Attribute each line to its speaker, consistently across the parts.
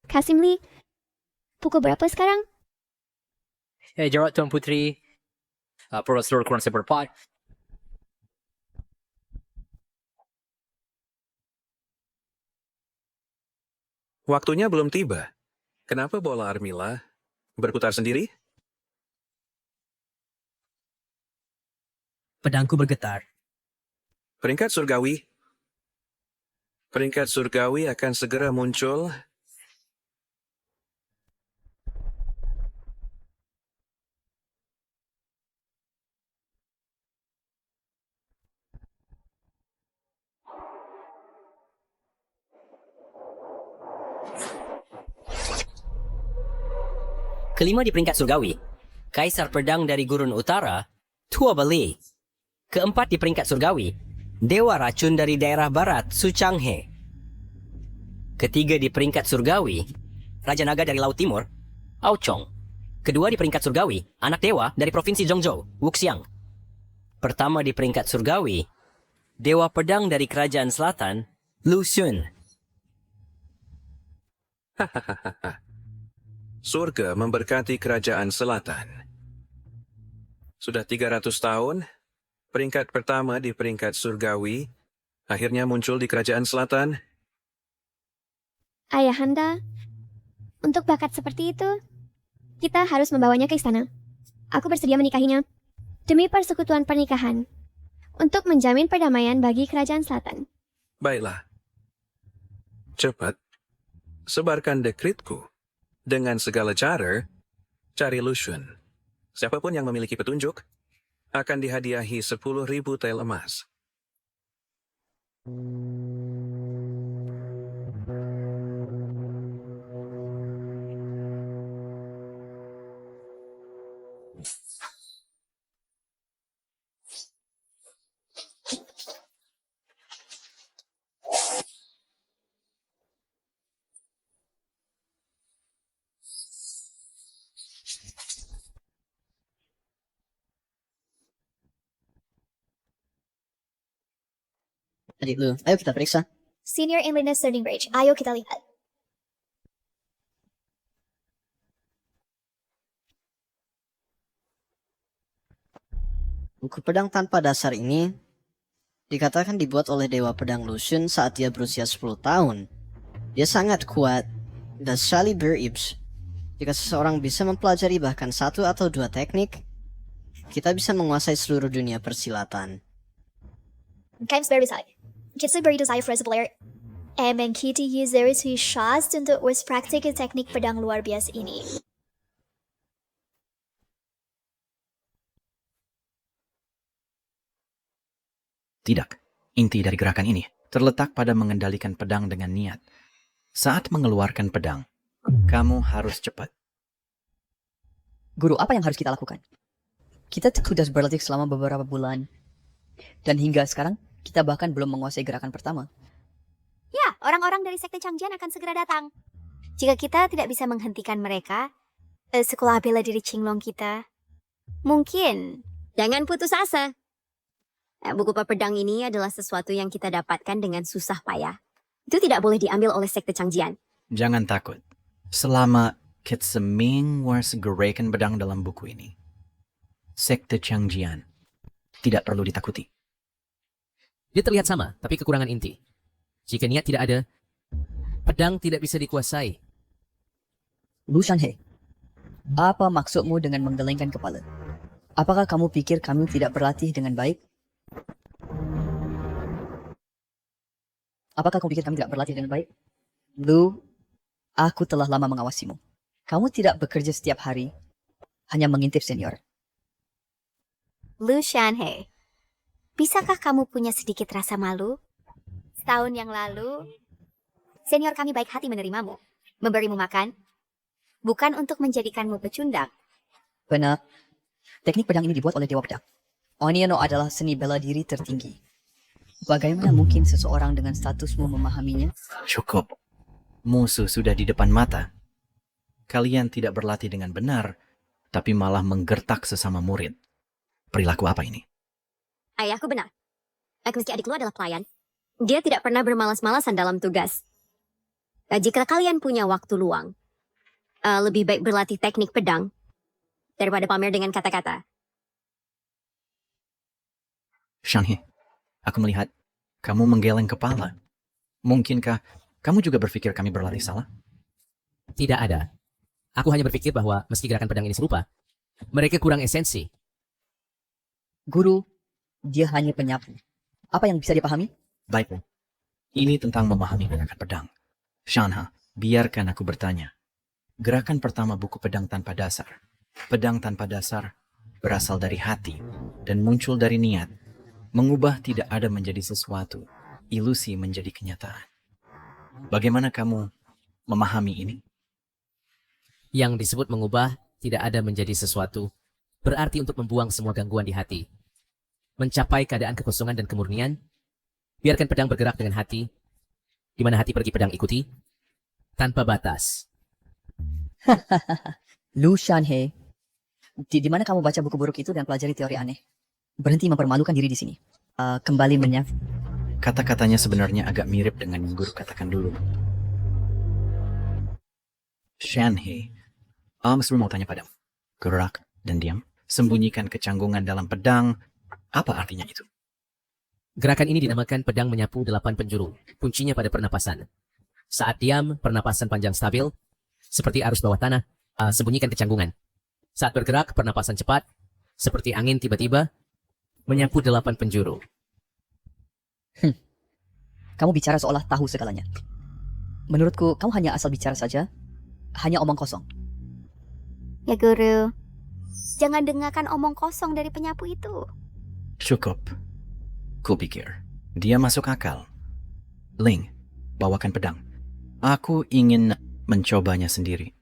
Speaker 1: Kasim Lee, pukul berapa sekarang?
Speaker 2: Jawab Tuan Putri. Prosedur kurang seperempat.
Speaker 3: Waktunya belum tiba. Kenapa bola Armila berputar sendiri?
Speaker 4: Pedangku bergetar.
Speaker 3: Peringkat surgawi. Peringkat surgawi akan segera muncul.
Speaker 4: Kelima di peringkat surgawi, Kaisar Pedang dari Gurun Utara, Tua Beli. Keempat di peringkat surgawi, Dewa Racun dari daerah barat, Su Changhe. Ketiga di peringkat surgawi, Raja Naga dari Laut Timur, Ao Chong. Kedua di peringkat surgawi, Anak Dewa dari Provinsi Zhongzhou, Wuxiang. Pertama di peringkat surgawi, Dewa Pedang dari Kerajaan Selatan, Lu Xun.
Speaker 3: Surga memberkati kerajaan selatan. Sudah 300 tahun, peringkat pertama di peringkat surgawi akhirnya muncul di kerajaan selatan.
Speaker 1: Ayahanda, untuk bakat seperti itu, kita harus membawanya ke istana. Aku bersedia menikahinya demi persekutuan pernikahan untuk menjamin perdamaian bagi kerajaan selatan.
Speaker 3: Baiklah. Cepat, sebarkan dekritku. Dengan segala cara, cari Lu Xun. Siapapun yang memiliki petunjuk akan dihadiahi 10.000 tel emas.
Speaker 5: Adik Lu, ayo kita periksa.
Speaker 1: Senior Inlander Sterling Bridge, ayo kita lihat.
Speaker 5: Buku pedang tanpa dasar ini dikatakan dibuat oleh Dewa Pedang Lu Xun saat dia berusia 10 tahun. Dia sangat kuat dan sekali beribs. Jika seseorang bisa mempelajari bahkan 1 atau 2 teknik, kita bisa menguasai seluruh dunia persilatan.
Speaker 6: Kami berbisa. Kita beri desire for player. Emang kita users who shots untuk praktik teknik pedang luar biasa ini.
Speaker 7: Tidak, inti dari gerakan ini terletak pada mengendalikan pedang dengan niat. Saat mengeluarkan pedang, kamu harus cepat.
Speaker 8: Guru, apa yang harus kita lakukan? Kita sudah berlatih selama beberapa bulan. Dan hingga sekarang, kita bahkan belum menguasai gerakan pertama.
Speaker 9: Ya, orang-orang dari Sekte Changjian akan segera datang. Jika kita tidak bisa menghentikan mereka, sekolah bela diri Qinglong kita, mungkin jangan putus asa. Buku pedang ini adalah sesuatu yang kita dapatkan dengan susah payah. Itu tidak boleh diambil oleh Sekte Changjian.
Speaker 7: Jangan takut. Selama kita menguasai gerakan pedang dalam buku ini, Sekte Changjian tidak perlu ditakuti.
Speaker 10: Dia terlihat sama, tapi kekurangan inti. Jika niat tidak ada, pedang tidak bisa dikuasai.
Speaker 8: Lu Shanhe, apa maksudmu dengan menggelengkan kepala? Apakah kamu pikir kami tidak berlatih dengan baik? Apakah kamu pikir kami tidak berlatih dengan baik? Lu, aku telah lama mengawasimu. Kamu tidak bekerja setiap hari, hanya mengintip senior.
Speaker 9: Lu Shanhe, bisakah kamu punya sedikit rasa malu? Setahun yang lalu, senior kami baik hati menerimamu, memberimu makan, bukan untuk menjadikanmu pecundang.
Speaker 8: Benar, teknik pedang ini dibuat oleh Dewa Pedang. Oniano adalah seni bela diri tertinggi. Bagaimana mungkin seseorang dengan statusmu memahaminya?
Speaker 7: Cukup. Musuh sudah di depan mata. Kalian tidak berlatih dengan benar, tapi malah menggertak sesama murid. Perilaku apa ini?
Speaker 9: Ayahku benar. Meski adikku adalah pelayan, dia tidak pernah bermalas-malasan dalam tugas. Jika kalian punya waktu luang, lebih baik berlatih teknik pedang daripada pamer dengan kata-kata.
Speaker 7: Shanhe, aku melihat kamu menggeleng kepala. Mungkinkah kamu juga berpikir kami berlatih salah?
Speaker 10: Tidak ada. Aku hanya berpikir bahwa meski gerakan pedang ini serupa, mereka kurang esensi.
Speaker 8: Guru, dia hanya penyapu. Apa yang bisa dipahami?
Speaker 7: Baiklah. Ini tentang memahami gerakan pedang. Shanha, biarkan aku bertanya. Gerakan pertama buku pedang tanpa dasar. Pedang tanpa dasar berasal dari hati dan muncul dari niat. Mengubah tidak ada menjadi sesuatu, ilusi menjadi kenyataan. Bagaimana kamu memahami ini?
Speaker 10: Yang disebut mengubah tidak ada menjadi sesuatu, berarti untuk membuang semua gangguan di hati. Mencapai keadaan kekosongan dan kemurnian, biarkan pedang bergerak dengan hati, di mana hati pergi pedang ikuti, tanpa batas.
Speaker 8: Lu Shanhe, di mana kamu baca buku buruk itu dan pelajari teori aneh? Berhenti mempermalukan diri di sini. Kembali menyapu.
Speaker 7: Kata-katanya sebenarnya agak mirip dengan yang guru katakan dulu. Shanhe, Seru mau tanya padamu. Gerak dan diam. Sembunyikan kecanggungan dalam pedang. Apa artinya itu?
Speaker 10: Gerakan ini dinamakan pedang menyapu 8 penjuru. Kuncinya pada pernapasan. Saat diam, pernapasan panjang stabil, seperti arus bawah tanah. Sembunyikan kecanggungan. Saat bergerak, pernapasan cepat, seperti angin tiba-tiba, menyapu 8 penjuru.
Speaker 8: Kamu bicara seolah tahu segalanya. Menurutku, kamu hanya asal bicara saja. Hanya omong kosong.
Speaker 9: Ya guru, jangan dengarkan omong kosong dari penyapu itu.
Speaker 7: Cukup. Kupikir. Dia masuk akal. Ling, bawakan pedang. Aku ingin mencobanya sendiri.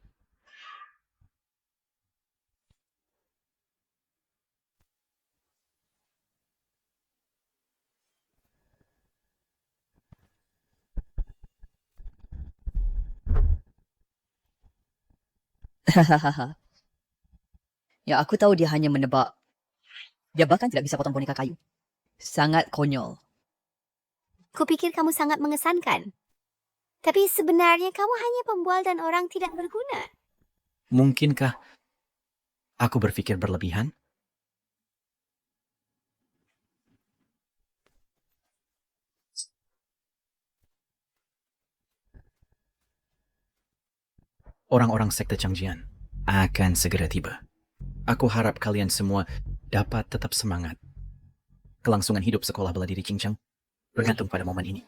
Speaker 8: Hahaha. Ya, aku tahu dia hanya menebak. Dia bahkan tidak bisa potong boneka kayu. Sangat konyol.
Speaker 9: Kupikir kamu sangat mengesankan. Tapi sebenarnya kamu hanya pembual dan orang tidak berguna.
Speaker 7: Mungkinkah aku berpikir berlebihan? Orang-orang sekte Changjian akan segera tiba. Aku harap kalian semua dapat tetap semangat. Kelangsungan hidup sekolah bela diri Qingcheng bergantung pada momen ini.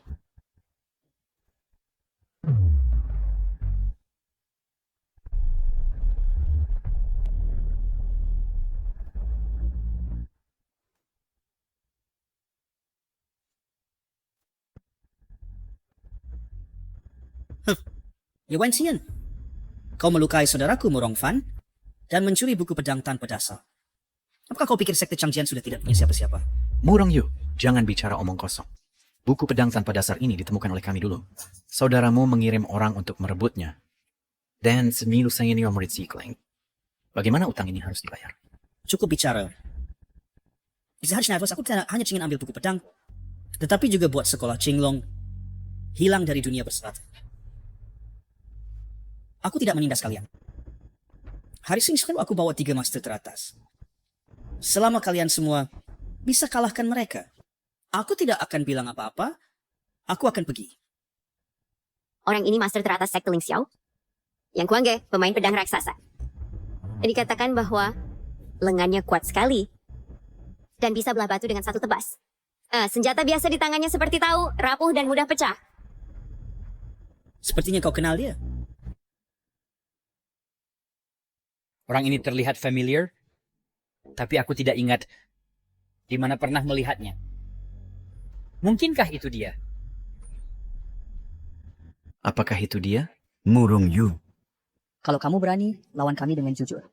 Speaker 11: Yuan Xian, kau melukai saudaraku Murong Fan dan mencuri buku pedang tanpa dasar. Apakah kau pikir sekte Changjian sudah tidak punya siapa-siapa?
Speaker 7: Murong Yu, jangan bicara omong kosong. Buku pedang tanpa dasar ini ditemukan oleh kami dulu. Saudaramu mengirim orang untuk merebutnya. Dan semilu senior murid Zikling. Bagaimana utang ini harus dibayar?
Speaker 11: Cukup bicara. Seharusnya aku tidak hanya ingin ambil buku pedang, tetapi juga buat sekolah Qinglong hilang dari dunia berserat. Aku tidak menindas kalian. Hari ini selalu aku bawa 3 master teratas. Selama kalian semua bisa kalahkan mereka, aku tidak akan bilang apa-apa. Aku akan pergi.
Speaker 9: Orang ini master teratas sekte Ling Xiao. Yang Kuangge, pemain pedang raksasa. Dikatakan bahwa lengannya kuat sekali dan bisa belah batu dengan satu tebas. Senjata biasa di tangannya seperti tahu, rapuh dan mudah pecah.
Speaker 11: Sepertinya kau kenal dia.
Speaker 12: Orang ini terlihat familiar, tapi aku tidak ingat di mana pernah melihatnya. Mungkinkah itu dia?
Speaker 7: Apakah itu dia?
Speaker 13: Murong Yu.
Speaker 8: Kalau kamu berani, lawan kami dengan jujur.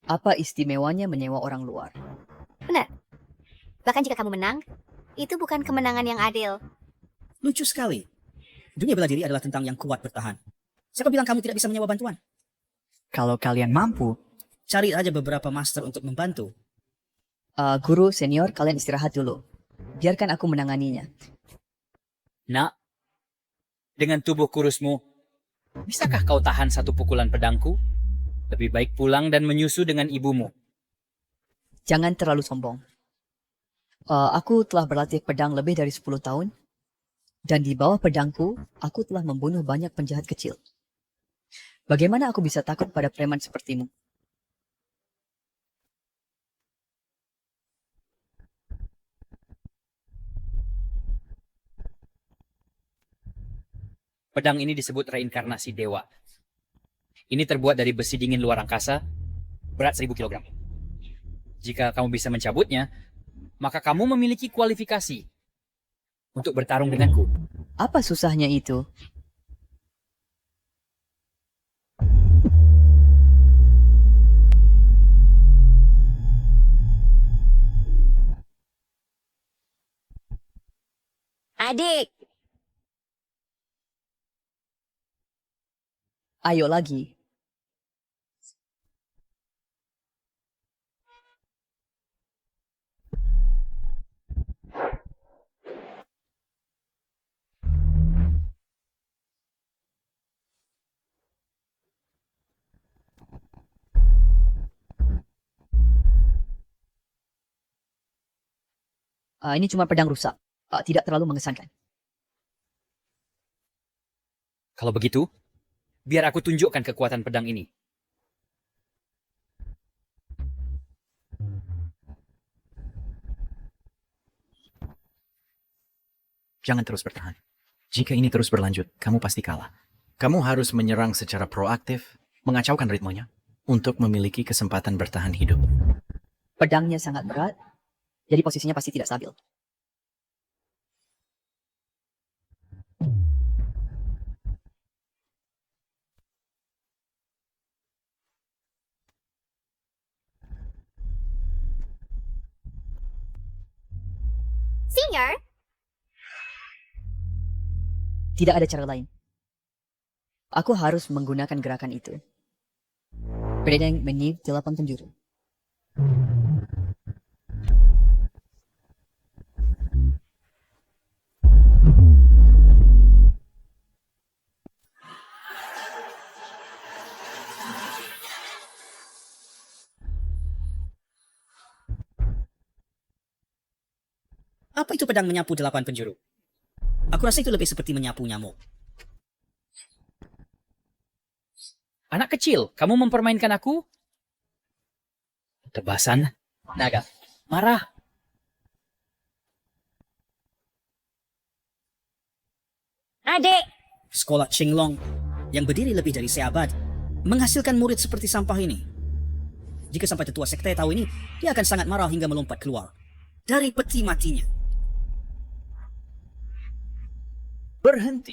Speaker 8: Apa istimewanya menyewa orang luar?
Speaker 9: Benar. Bahkan jika kamu menang, itu bukan kemenangan yang adil.
Speaker 11: Lucu sekali. Dunia bela diri adalah tentang yang kuat bertahan. Siapa bilang kamu tidak bisa menyewa bantuan?
Speaker 8: Kalau kalian mampu,
Speaker 11: cari aja beberapa master untuk membantu.
Speaker 8: Guru senior, kalian istirahat dulu. Biarkan aku menanganinya.
Speaker 12: Nak, dengan tubuh kurusmu, Bisakah kau tahan satu pukulan pedangku? Lebih baik pulang dan menyusu dengan ibumu.
Speaker 8: Jangan terlalu sombong. Aku telah berlatih pedang lebih dari 10 tahun. Dan di bawah pedangku, aku telah membunuh banyak penjahat kecil. Bagaimana aku bisa takut pada preman sepertimu?
Speaker 12: Pedang ini disebut reinkarnasi dewa. Ini terbuat dari besi dingin luar angkasa, berat 1000 kg. Jika kamu bisa mencabutnya, maka kamu memiliki kualifikasi untuk bertarung denganku.
Speaker 8: Apa susahnya itu?
Speaker 9: Adik,
Speaker 8: Ayo lagi. Ini cuma pedang rusak. Tidak terlalu mengesankan.
Speaker 12: Kalau begitu, biar aku tunjukkan kekuatan pedang ini.
Speaker 7: Jangan terus bertahan. Jika ini terus berlanjut, kamu pasti kalah. Kamu harus menyerang secara proaktif, mengacaukan ritmenya, untuk memiliki kesempatan bertahan hidup.
Speaker 8: Pedangnya sangat berat, jadi posisinya pasti tidak stabil.
Speaker 9: Senior,
Speaker 8: Tidak ada cara lain. Aku harus menggunakan gerakan itu. Pedang meniup 8 penjuru.
Speaker 11: Apa itu pedang menyapu 8 penjuru? Aku rasa itu lebih seperti menyapu nyamuk.
Speaker 12: Anak kecil, kamu mempermainkan aku? Tebasan, naga, marah.
Speaker 9: adik,
Speaker 11: Sekolah Qinglong yang berdiri lebih dari seabad menghasilkan murid seperti sampah ini. Jika sampai tetua sekte tahu ini, dia akan sangat marah hingga melompat keluar dari peti matinya.
Speaker 7: Berhenti.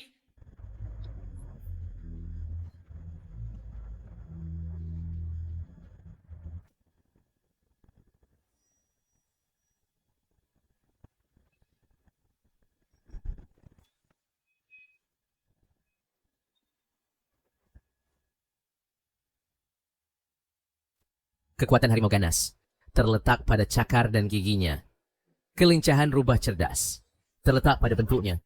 Speaker 10: Kekuatan harimau ganas terletak pada cakar dan giginya. Kelincahan rubah cerdas terletak pada bentuknya.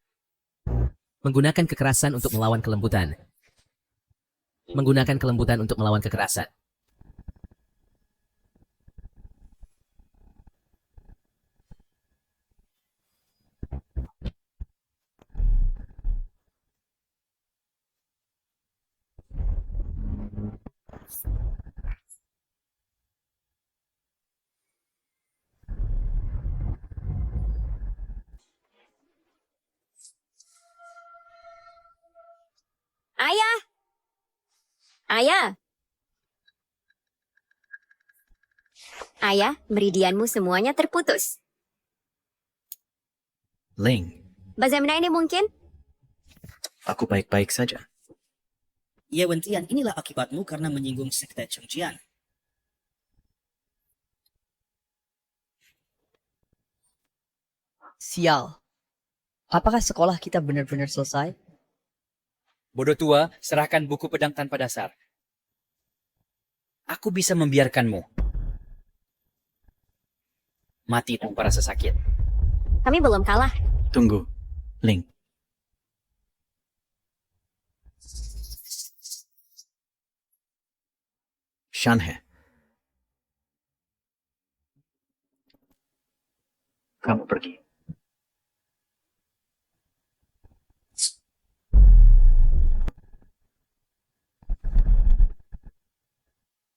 Speaker 10: Menggunakan kekerasan untuk melawan kelembutan. Menggunakan kelembutan untuk melawan kekerasan.
Speaker 9: ayah, ayah. Ayah, meridianmu semuanya terputus.
Speaker 7: Ling,
Speaker 9: Bagaimana ini mungkin?
Speaker 7: aku baik-baik saja.
Speaker 11: Ye Wentian, inilah akibatmu karena menyinggung sekte Chengjian.
Speaker 8: Sial. Apakah sekolah kita benar-benar selesai?
Speaker 12: Bodoh tua, serahkan buku pedang tanpa dasar. Aku bisa membiarkanmu mati tanpa rasa sakit.
Speaker 9: Kami belum kalah.
Speaker 7: Tunggu, Ling. Shanhe. Kamu pergi.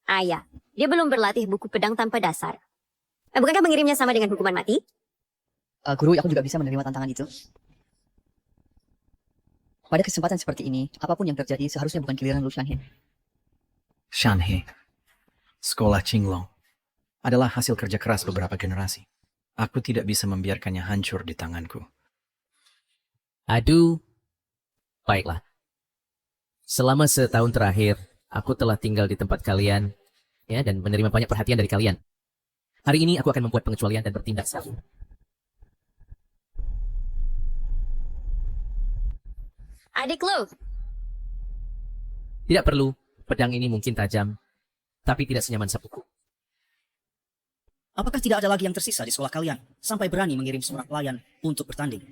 Speaker 9: Ayah, dia belum berlatih buku pedang tanpa dasar. Bukankah mengirimnya sama dengan hukuman mati?
Speaker 8: Guru, aku juga bisa menerima tantangan itu. Pada kesempatan seperti ini, apapun yang terjadi seharusnya bukan giliran Lu Shanhe.
Speaker 7: Shanhe, sekolah Qinglong, adalah hasil kerja keras beberapa generasi. Aku tidak bisa membiarkannya hancur di tanganku.
Speaker 10: Aduh. Baiklah. Selama setahun terakhir, aku telah tinggal di tempat kalian ya dan menerima banyak perhatian dari kalian. Hari ini aku akan membuat pengecualian dan bertindak satu.
Speaker 9: Adik lo,
Speaker 10: Tidak perlu, pedang ini mungkin tajam, tapi tidak senyaman sapuku.
Speaker 11: Apakah tidak ada lagi yang tersisa di sekolah kalian sampai berani mengirim seorang pelayan untuk bertanding?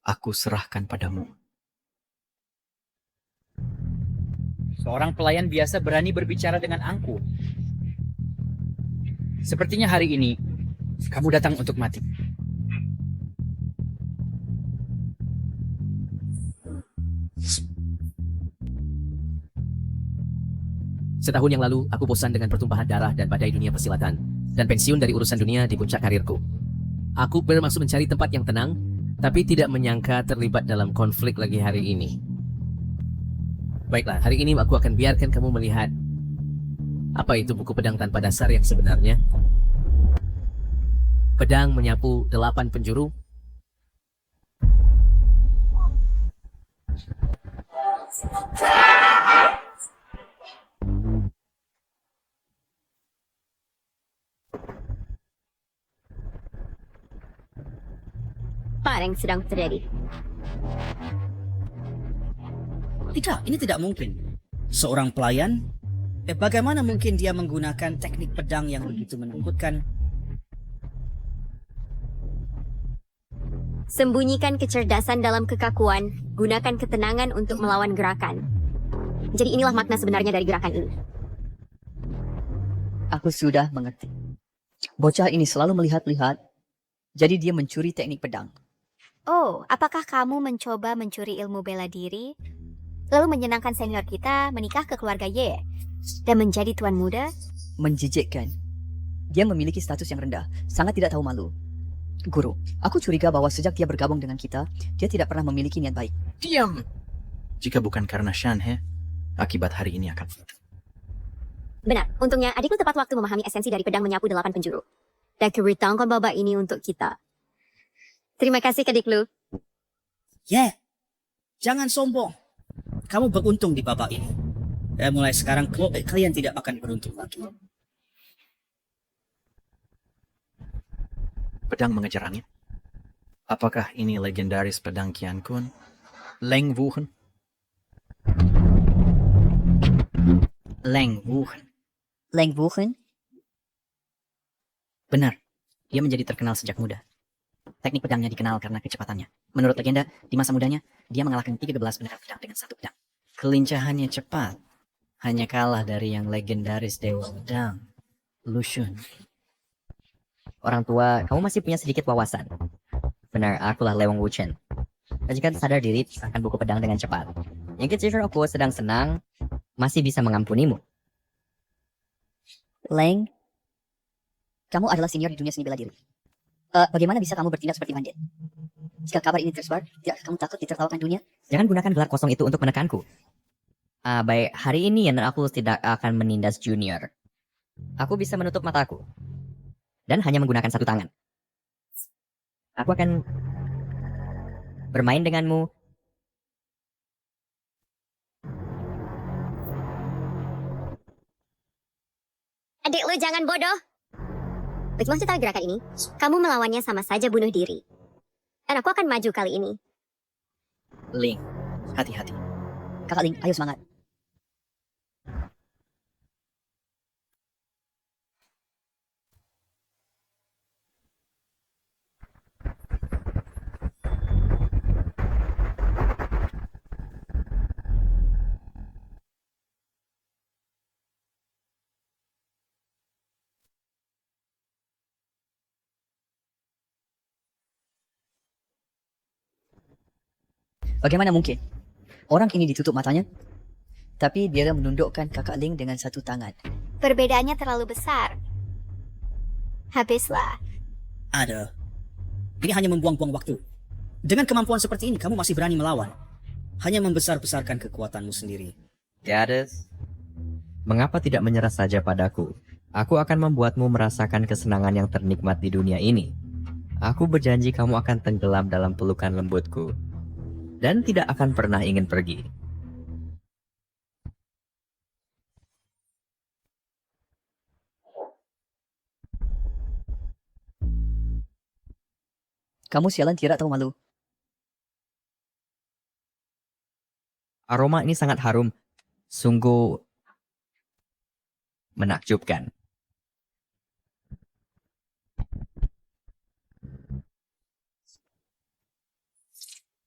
Speaker 7: Aku serahkan padamu.
Speaker 12: Seorang pelayan biasa berani berbicara dengan angku. Sepertinya hari ini, kamu datang untuk mati.
Speaker 10: Setahun yang lalu, aku bosan dengan pertumpahan darah dan badai dunia persilatan, dan pensiun dari urusan dunia di puncak karirku. Aku bermaksud mencari tempat yang tenang, tapi tidak menyangka terlibat dalam konflik lagi hari ini. Baiklah, hari ini aku akan biarkan kamu melihat apa itu buku pedang tanpa dasar yang sebenarnya. Pedang menyapu 8 penjuru.
Speaker 9: apa yang sedang terjadi?
Speaker 11: Tidak, ini tidak mungkin. Seorang pelayan, bagaimana mungkin dia menggunakan teknik pedang yang begitu menakutkan?
Speaker 9: Sembunyikan kecerdasan dalam kekakuan, gunakan ketenangan untuk melawan gerakan. Jadi inilah makna sebenarnya dari gerakan ini.
Speaker 8: Aku sudah mengerti. Bocah ini selalu melihat-lihat, jadi dia mencuri teknik pedang.
Speaker 9: Oh, apakah kamu mencoba mencuri ilmu bela diri, lalu menyenangkan senior kita, menikah ke keluarga Ye, dan menjadi tuan muda?
Speaker 8: Menjijikkan. Dia memiliki status yang rendah, sangat tidak tahu malu. Guru, aku curiga bahwa sejak dia bergabung dengan kita, dia tidak pernah memiliki niat baik.
Speaker 7: Diam! Jika bukan karena Shanhe, akibat hari ini akan...
Speaker 9: Benar, untungnya adikku tepat waktu memahami esensi dari pedang menyapu 8 penjuru. Dan keberitahuan babak ini untuk kita. Terima kasih adik lu.
Speaker 11: Yeah, jangan sombong. Kamu beruntung di babak ini. Dan mulai sekarang kalian tidak akan beruntung lagi.
Speaker 7: Pedang mengejar angin. Apakah ini legendaris pedang Qian Kun? Leng Wuhen? Leng Wuhen.
Speaker 8: Leng Wuhen?
Speaker 13: Benar, dia menjadi terkenal sejak muda. Teknik pedangnya dikenal karena kecepatannya. Menurut legenda, di masa mudanya, dia mengalahkan 13 pendekar pedang dengan satu pedang.
Speaker 5: Kelincahannya cepat. Hanya kalah dari yang legendaris Dewa Pedang, Lu Xun.
Speaker 13: Orang tua, kamu masih punya sedikit wawasan. Benar, akulah Lewang Wuchen. Kau jika sadar diri, akan buku pedang dengan cepat. Yang kecil aku sedang senang, masih bisa mengampunimu.
Speaker 8: Leng, kamu adalah senior di dunia seni bela diri. Bagaimana bisa kamu bertindak seperti bandit? Jika kabar ini tersebar, tidak kamu takut ditertawakan dunia?
Speaker 13: Jangan gunakan gelar kosong itu untuk menekanku. Baik, hari ini aku tidak akan menindas junior. Aku bisa menutup mataku. Dan hanya menggunakan satu tangan. Aku akan bermain denganmu.
Speaker 9: Adik lu jangan bodoh. Bagaimana cara gerakan ini? Kamu melawannya sama saja bunuh diri. Dan aku akan maju kali ini.
Speaker 13: Ling, hati-hati.
Speaker 8: Kakak Ling, ayo semangat. Bagaimana mungkin? Orang ini ditutup matanya, tapi dia menundukkan kakak Ling dengan satu tangan.
Speaker 9: Perbedaannya terlalu besar. Habislah.
Speaker 11: Ada. Ini hanya membuang-buang waktu. Dengan kemampuan seperti ini, kamu masih berani melawan. Hanya membesar-besarkan kekuatanmu sendiri.
Speaker 13: Gadis, mengapa tidak menyerah saja padaku? Aku akan membuatmu merasakan kesenangan yang ternikmat di dunia ini. Aku berjanji kamu akan tenggelam dalam pelukan lembutku. Dan tidak akan pernah ingin pergi.
Speaker 8: Kamu sialan tidak tahu malu.
Speaker 13: Aroma ini sangat harum. Sungguh menakjubkan.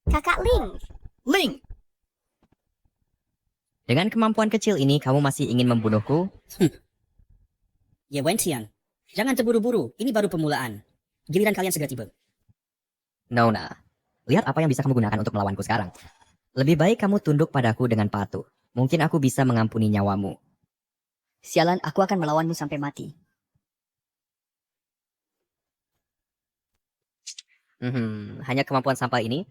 Speaker 9: Kakak Ling.
Speaker 11: Ling!
Speaker 13: Dengan kemampuan kecil ini, kamu masih ingin membunuhku?
Speaker 11: Ya Wentian, jangan terburu-buru. Ini baru permulaan. Giliran kalian segera tiba.
Speaker 13: Nona, lihat apa yang bisa kamu gunakan untuk melawanku sekarang. Lebih baik kamu tunduk padaku dengan patuh. Mungkin aku bisa mengampuni nyawamu.
Speaker 8: Sialan, aku akan melawanmu sampai mati.
Speaker 13: Hanya kemampuan sampah ini?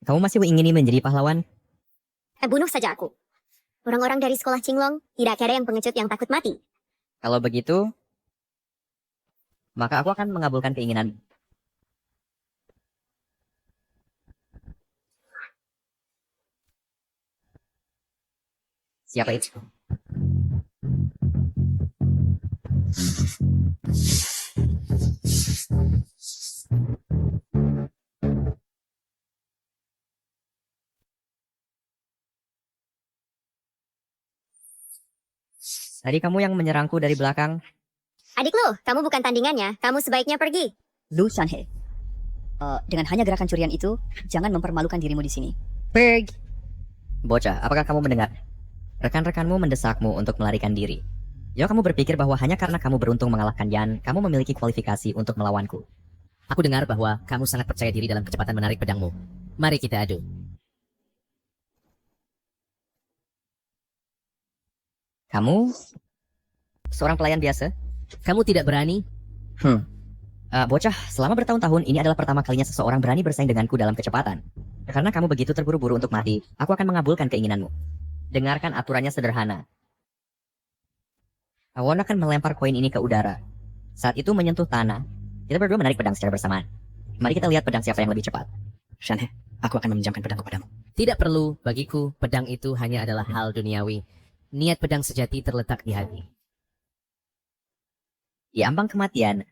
Speaker 13: Kamu masih ingin menjadi pahlawan?
Speaker 9: Bunuh saja aku. Orang-orang dari sekolah Qinglong tidak ada yang pengecut yang takut mati.
Speaker 13: Kalau begitu, maka aku akan mengabulkan keinginan. Siapa itu? Tadi kamu yang menyerangku dari belakang.
Speaker 9: Adik lo, kamu bukan tandingannya. Kamu sebaiknya pergi.
Speaker 8: Lu Shanhe. Dengan hanya gerakan curian itu, jangan mempermalukan dirimu di sini. Pergi.
Speaker 13: Bocah, apakah kamu mendengar? Rekan-rekanmu mendesakmu untuk melarikan diri. Ya, kamu berpikir bahwa hanya karena kamu beruntung mengalahkan Yan, kamu memiliki kualifikasi untuk melawanku.
Speaker 10: Aku dengar bahwa kamu sangat percaya diri dalam kecepatan menarik pedangmu. Mari kita adu.
Speaker 13: Kamu seorang pelayan biasa?
Speaker 10: Kamu tidak berani?
Speaker 13: Bocah, selama bertahun-tahun ini adalah pertama kalinya seseorang berani bersaing denganku dalam kecepatan. Karena kamu begitu terburu-buru untuk mati, aku akan mengabulkan keinginanmu. Dengarkan aturannya sederhana. Awon akan melempar koin ini ke udara. Saat itu menyentuh tanah, kita berdua menarik pedang secara bersamaan. Mari kita lihat pedang siapa yang lebih cepat.
Speaker 7: Shanhe, aku akan meminjamkan pedangku padamu.
Speaker 10: Tidak perlu, bagiku pedang itu hanya adalah hal duniawi. Niat pedang sejati terletak di hati.
Speaker 13: Di ambang kematian,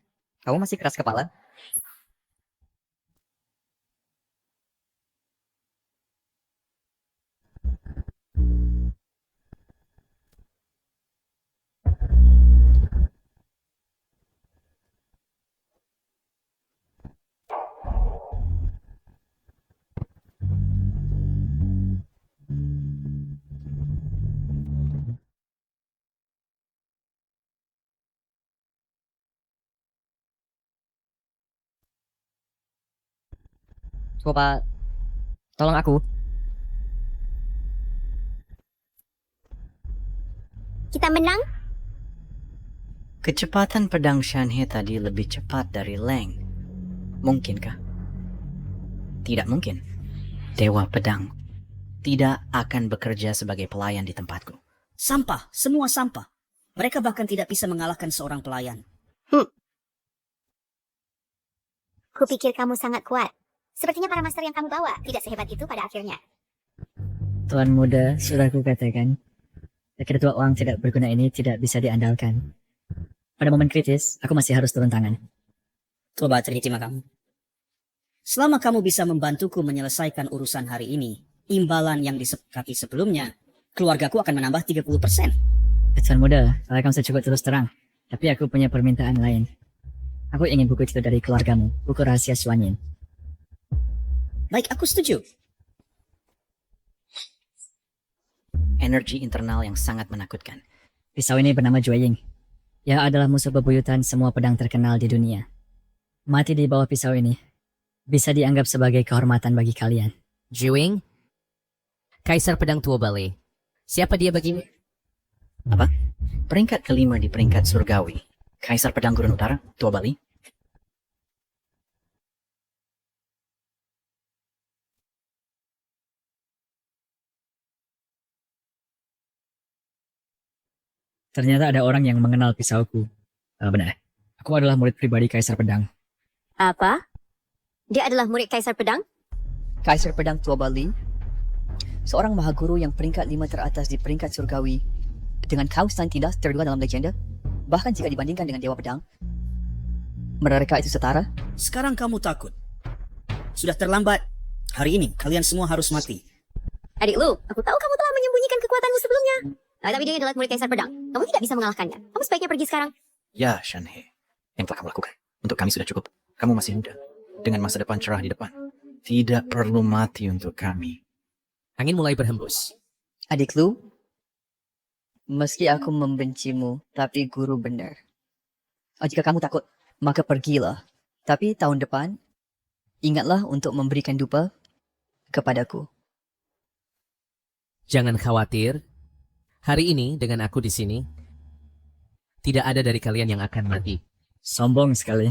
Speaker 13: kamu masih keras kepala? Coba, tolong aku.
Speaker 9: Kita menang?
Speaker 5: Kecepatan pedang Shanhe tadi lebih cepat dari Leng. Mungkinkah? Tidak mungkin. Dewa pedang tidak akan bekerja sebagai pelayan di tempatku.
Speaker 11: Sampah, semua sampah. Mereka bahkan tidak bisa mengalahkan seorang pelayan.
Speaker 9: Kupikir kamu sangat kuat. Sepertinya para master yang kamu bawa tidak sehebat itu pada akhirnya.
Speaker 8: Tuan muda, sudah kukatakan, ketua uang tidak berguna ini tidak bisa diandalkan. Pada momen kritis, aku masih harus turun tangan.
Speaker 11: Coba terima kamu. Selama kamu bisa membantuku menyelesaikan urusan hari ini, imbalan yang disepakati sebelumnya, keluargaku akan menambah 30%.
Speaker 8: Tuan muda, kamu cukup terus terang. Tapi aku punya permintaan lain. Aku ingin buku itu dari keluargamu, buku rahasia Suanyin.
Speaker 11: Baik, aku setuju.
Speaker 5: Energi internal yang sangat menakutkan.
Speaker 8: Pisau ini bernama Jueying. Ia adalah musuh bebuyutan semua pedang terkenal di dunia. Mati di bawah pisau ini Bisa dianggap sebagai kehormatan bagi kalian.
Speaker 10: Jiwing, Kaisar Pedang Tua Bali. Siapa dia bagimu?
Speaker 7: Apa? Peringkat kelima di peringkat surgawi. Kaisar Pedang Gurun Utara, Tua Bali.
Speaker 8: Ternyata ada orang yang mengenal pisauku. Benar. Aku adalah murid pribadi Kaisar Pedang.
Speaker 9: Apa? Dia adalah murid Kaisar Pedang?
Speaker 8: Kaisar Pedang Tua Bali, seorang mahaguru yang peringkat 5 teratas di peringkat surgawi, dengan kaus dan tindas terdua dalam legenda. Bahkan jika dibandingkan dengan Dewa Pedang, mereka itu setara.
Speaker 11: Sekarang kamu takut. Sudah terlambat. Hari ini kalian semua harus mati.
Speaker 9: Adik Lu, aku tahu kamu telah menyembunyikan kekuatanmu sebelumnya. Tapi dia adalah murid Kaisar Pedang. Kamu tidak bisa mengalahkannya. Kamu sebaiknya pergi sekarang.
Speaker 7: Ya, Shanhe. Yang telah kamu lakukan. Untuk kami sudah cukup. Kamu masih muda. Dengan masa depan cerah di depan. Tidak perlu mati untuk kami.
Speaker 10: Angin mulai berhembus.
Speaker 8: Adik Lu, meski aku membencimu, tapi guru benar. Jika kamu takut, maka pergilah. Tapi tahun depan, ingatlah untuk memberikan dupa kepadaku.
Speaker 10: Jangan khawatir. Hari ini dengan aku di sini, tidak ada dari kalian yang akan mati.
Speaker 8: Sombong sekali.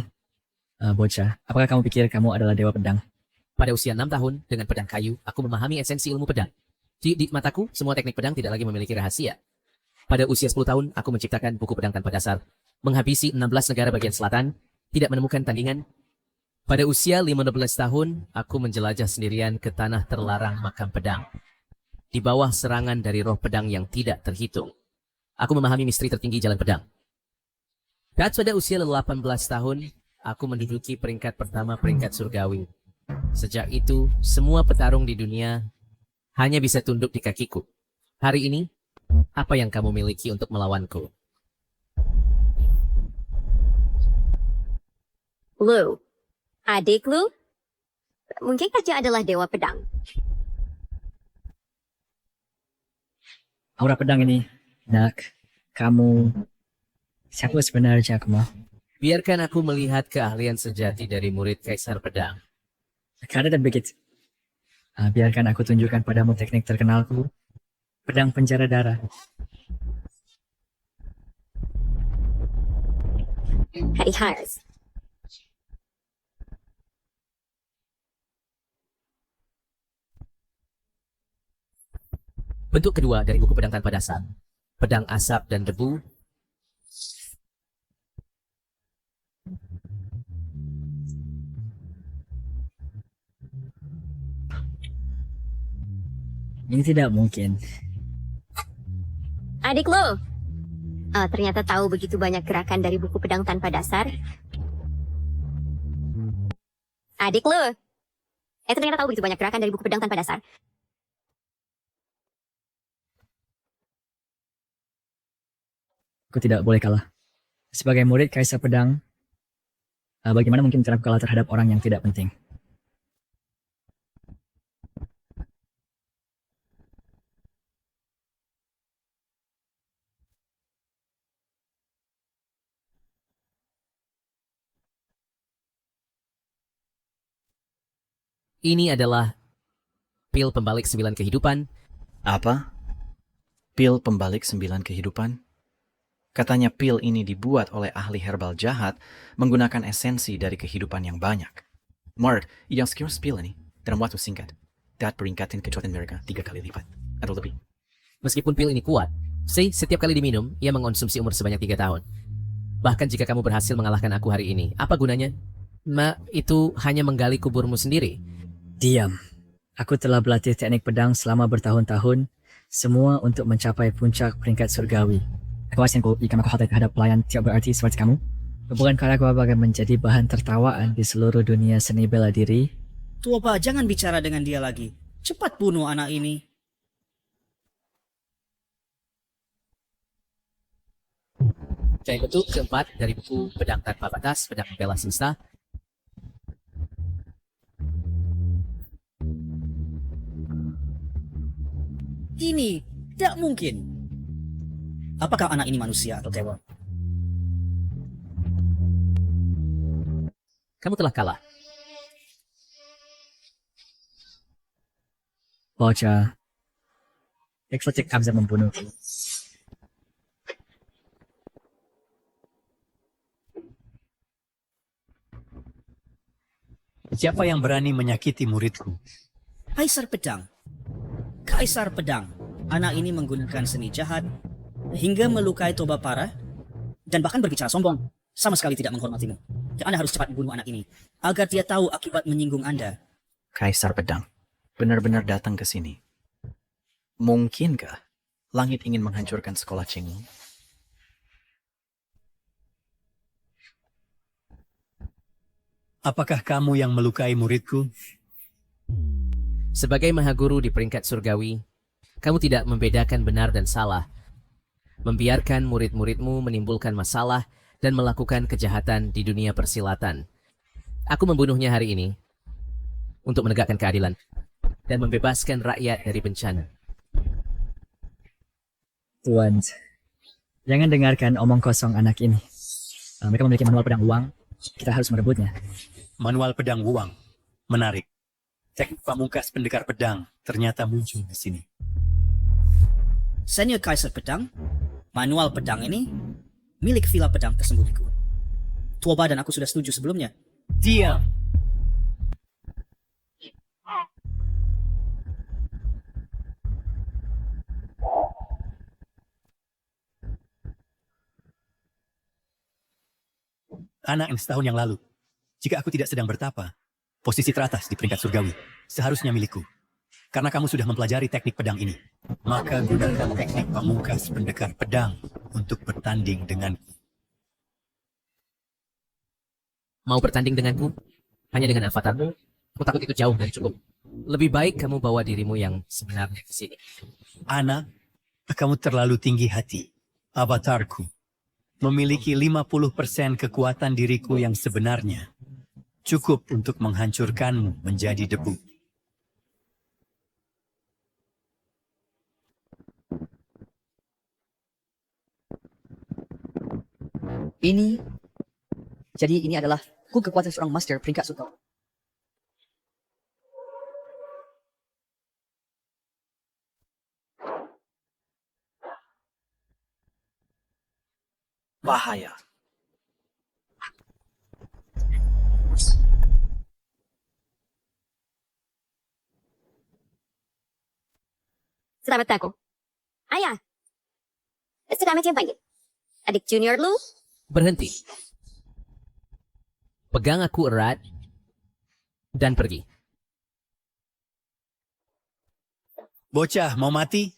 Speaker 8: Bocah, apakah kamu pikir kamu adalah Dewa Pedang?
Speaker 10: Pada usia 6 tahun, dengan pedang kayu, aku memahami esensi ilmu pedang. Di mataku, semua teknik pedang tidak lagi memiliki rahasia. Pada usia 10 tahun, aku menciptakan buku pedang tanpa dasar. Menghabisi 16 negara bagian selatan, tidak menemukan tandingan. Pada usia 15 tahun, aku menjelajah sendirian ke tanah terlarang makam pedang. Di bawah serangan dari roh pedang yang tidak terhitung. Aku memahami misteri tertinggi jalan pedang. Dan pada usia 18 tahun, aku menduduki peringkat pertama peringkat surgawi. Sejak itu, semua petarung di dunia hanya bisa tunduk di kakiku. Hari ini, apa yang kamu miliki untuk melawanku?
Speaker 9: Lu, adik Lu, mungkinkah dia adalah Dewa Pedang?
Speaker 8: Aura pedang ini, nak, kamu, siapa sebenarnya kamu?
Speaker 10: Biarkan aku melihat keahlian sejati dari murid Kaisar Pedang.
Speaker 8: Karena dan begitu. Biarkan aku tunjukkan padamu teknik terkenalku, pedang penjara darah.
Speaker 9: Hari Harris.
Speaker 10: Bentuk kedua dari buku pedang tanpa dasar. Pedang asap dan debu.
Speaker 8: Ini tidak mungkin.
Speaker 9: Adik Lu, ternyata tahu begitu banyak gerakan dari buku pedang tanpa dasar. Adik Lu, ternyata tahu begitu banyak gerakan dari buku pedang tanpa dasar.
Speaker 8: Aku tidak boleh kalah. Sebagai murid Kaisar Pedang, bagaimana mungkin cara aku kalah terhadap orang yang tidak penting?
Speaker 10: Ini adalah pil pembalik 9 kehidupan.
Speaker 7: Apa? Pil pembalik 9 kehidupan? Katanya pil ini dibuat oleh ahli herbal jahat menggunakan esensi dari kehidupan yang banyak. Mark, yang sekilas pil ini dalam waktu singkat dapat meningkatkan kekuatan mereka 3 kali lipat atau lebih.
Speaker 10: Meskipun pil ini kuat, setiap kali diminum, ia mengonsumsi umur sebanyak 3 tahun. Bahkan jika kamu berhasil mengalahkan aku hari ini, apa gunanya? Itu hanya menggali kuburmu sendiri.
Speaker 8: Diam. Aku telah berlatih teknik pedang selama bertahun-tahun, semua untuk mencapai puncak peringkat surgawi. Kewasanku jika aku khawatir terhadap pelayan tidak berarti seperti kamu. Bukan karena aku akan menjadi bahan tertawaan di seluruh dunia seni bela diri.
Speaker 11: Tua Pak, jangan bicara dengan dia lagi. Cepat bunuh anak ini.
Speaker 10: Dan bentuk keempat dari buku Pedang Tanpa Batas, Pedang Bela Semesta.
Speaker 11: Ini tidak mungkin. Apakah anak ini manusia atau dewa?
Speaker 10: Kamu telah kalah.
Speaker 8: Bocah. Eksotik kamu bisa membunuhku.
Speaker 14: Siapa yang berani menyakiti muridku?
Speaker 11: Kaisar Pedang. Kaisar Pedang. Anak ini menggunakan seni jahat hingga melukai Toba parah dan bahkan berbicara sombong. Sama sekali tidak menghormatimu. Dan Anda harus cepat membunuh anak ini agar dia tahu akibat menyinggung Anda.
Speaker 7: Kaisar Pedang, benar-benar datang ke sini. Mungkinkah langit ingin menghancurkan sekolah Qinglong?
Speaker 14: Apakah kamu yang melukai muridku?
Speaker 10: Sebagai mahaguru di peringkat surgawi, kamu tidak membedakan benar dan salah, membiarkan murid-muridmu menimbulkan masalah dan melakukan kejahatan di dunia persilatan. Aku membunuhnya hari ini untuk menegakkan keadilan dan membebaskan rakyat dari bencana.
Speaker 8: Tuan, jangan dengarkan omong kosong anak ini. Mereka memiliki manual pedang uang. Kita harus merebutnya.
Speaker 14: Manual pedang uang. Menarik. Teknik pamungkas pendekar pedang ternyata muncul di sini.
Speaker 11: Senior Kaisar Pedang, manual pedang ini milik villa pedang tersembunyiku. Tuoba dan aku sudah setuju sebelumnya.
Speaker 14: Diam! Anak yang setahun yang lalu, jika aku tidak sedang bertapa, posisi teratas di peringkat surgawi seharusnya milikku. Karena kamu sudah mempelajari teknik pedang ini, maka gunakan teknik pamungkas pendekar pedang untuk bertanding denganku.
Speaker 10: Mau bertanding denganku? Hanya dengan avatarmu? Aku takut itu jauh dan cukup. Lebih baik kamu bawa dirimu yang sebenarnya ke sini.
Speaker 14: Anak, kamu terlalu tinggi hati. Avatarku memiliki 50% kekuatan diriku yang sebenarnya. Cukup untuk menghancurkanmu menjadi debu.
Speaker 8: Jadi ini adalah kekuatan seorang master peringkat surgawi.
Speaker 7: Bahaya.
Speaker 9: Selamat aku. Ayah. Sudah macam panggil. Adik junior lu?
Speaker 10: Berhenti. Pegang aku erat dan pergi.
Speaker 14: Bocah, mau mati?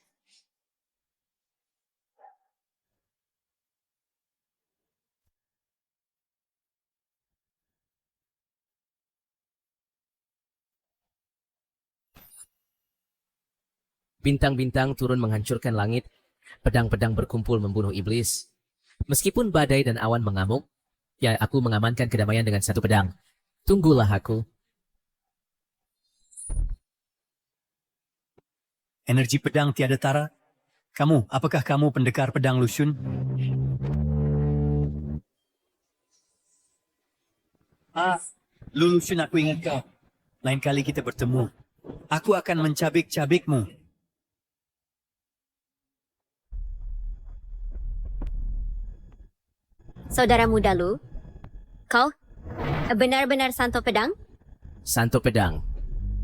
Speaker 10: Bintang-bintang turun menghancurkan langit, pedang-pedang berkumpul membunuh iblis. Meskipun badai dan awan mengamuk, ya aku mengamankan kedamaian dengan satu pedang. Tunggulah aku.
Speaker 14: Energi pedang tiada tara. Kamu, apakah kamu pendekar pedang Lushun? Lushun, aku ingat kau. Lain kali kita bertemu, aku akan mencabik-cabikmu.
Speaker 9: Saudara muda lu? Kau benar-benar Santo Pedang?
Speaker 10: Santo Pedang.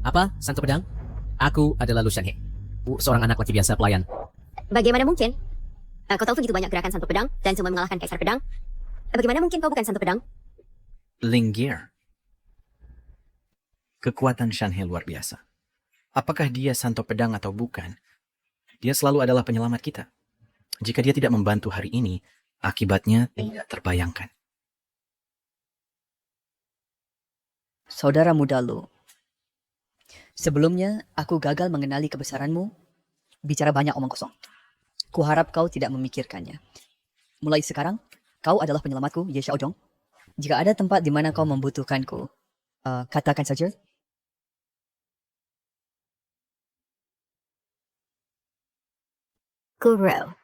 Speaker 10: Apa? Santo Pedang? Aku adalah Lu Shanhe, seorang anak laki biasa pelayan.
Speaker 9: Bagaimana mungkin? Kau tahu begitu banyak gerakan Santo Pedang dan cuma mengalahkan Kaisar Pedang. Bagaimana mungkin kau bukan Santo Pedang?
Speaker 7: Lingear. Kekuatan Shanhe luar biasa. Apakah dia Santo Pedang atau bukan? Dia selalu adalah penyelamat kita. Jika dia tidak membantu hari ini, akibatnya tidak terbayangkan.
Speaker 8: Saudara muda lu. Sebelumnya, aku gagal mengenali kebesaranmu, bicara banyak omong kosong. Kuharap kau tidak memikirkannya. Mulai sekarang, kau adalah penyelamatku, Ye Xiaodong. Jika ada tempat di mana kau membutuhkanku, katakan saja.
Speaker 9: Guru.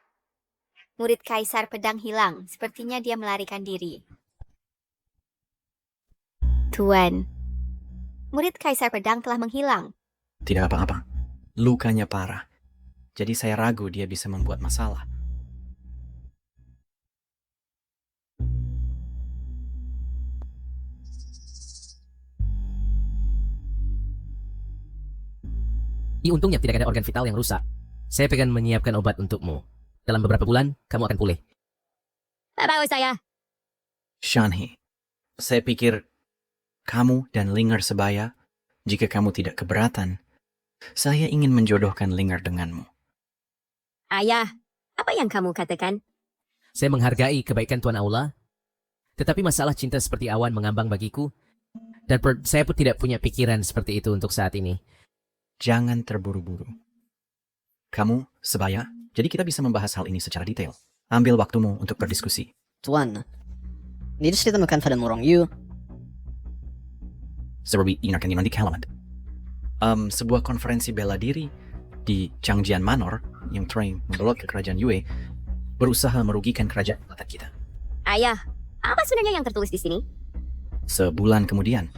Speaker 9: Murid Kaisar Pedang hilang. Sepertinya dia melarikan diri. Tuan. Murid Kaisar Pedang telah menghilang.
Speaker 7: Tidak apa-apa. Lukanya parah. Jadi saya ragu dia bisa membuat masalah.
Speaker 10: Untungnya tidak ada organ vital yang rusak. Saya pengen menyiapkan obat untukmu. Dalam beberapa bulan, kamu akan pulih.
Speaker 9: Bagus saya.
Speaker 7: Shanhe, saya pikir kamu dan Linger sebaya. Jika kamu tidak keberatan, saya ingin menjodohkan Linger denganmu.
Speaker 9: Ayah, apa yang kamu katakan?
Speaker 10: Saya menghargai kebaikan Tuan Aula, tetapi masalah cinta seperti awan mengambang bagiku, dan saya pun tidak punya pikiran seperti itu untuk saat ini.
Speaker 7: Jangan terburu-buru. Kamu sebaya, jadi kita bisa membahas hal ini secara detail. Ambil waktumu untuk berdiskusi.
Speaker 5: Tuan, ini ditemukan pada Murong Yu.
Speaker 7: Seperti inakan di Kalamat. Sebuah konferensi bela diri di Changjian Manor yang terakhir membelot ke kerajaan Yue berusaha merugikan kerajaan selatan kita.
Speaker 9: Ayah, apa sebenarnya yang tertulis di sini?
Speaker 7: Sebulan kemudian,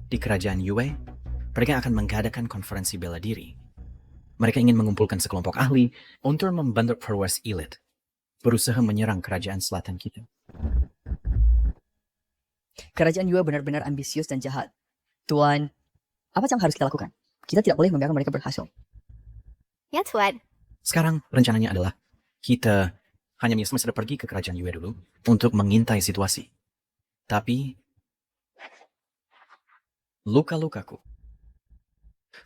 Speaker 7: di kerajaan Yue, mereka akan mengadakan konferensi bela diri. Mereka ingin mengumpulkan sekelompok ahli untuk membentuk perwas elit, berusaha menyerang kerajaan selatan kita.
Speaker 8: Kerajaan Yue benar-benar ambisius dan jahat. Tuan, apa yang harus kita lakukan? Kita tidak boleh membiarkan mereka berhasil.
Speaker 9: Ya, Tuan.
Speaker 7: Sekarang rencananya adalah kita hanya sudah pergi ke kerajaan Yue dulu untuk mengintai situasi. Tapi luka-lukaku,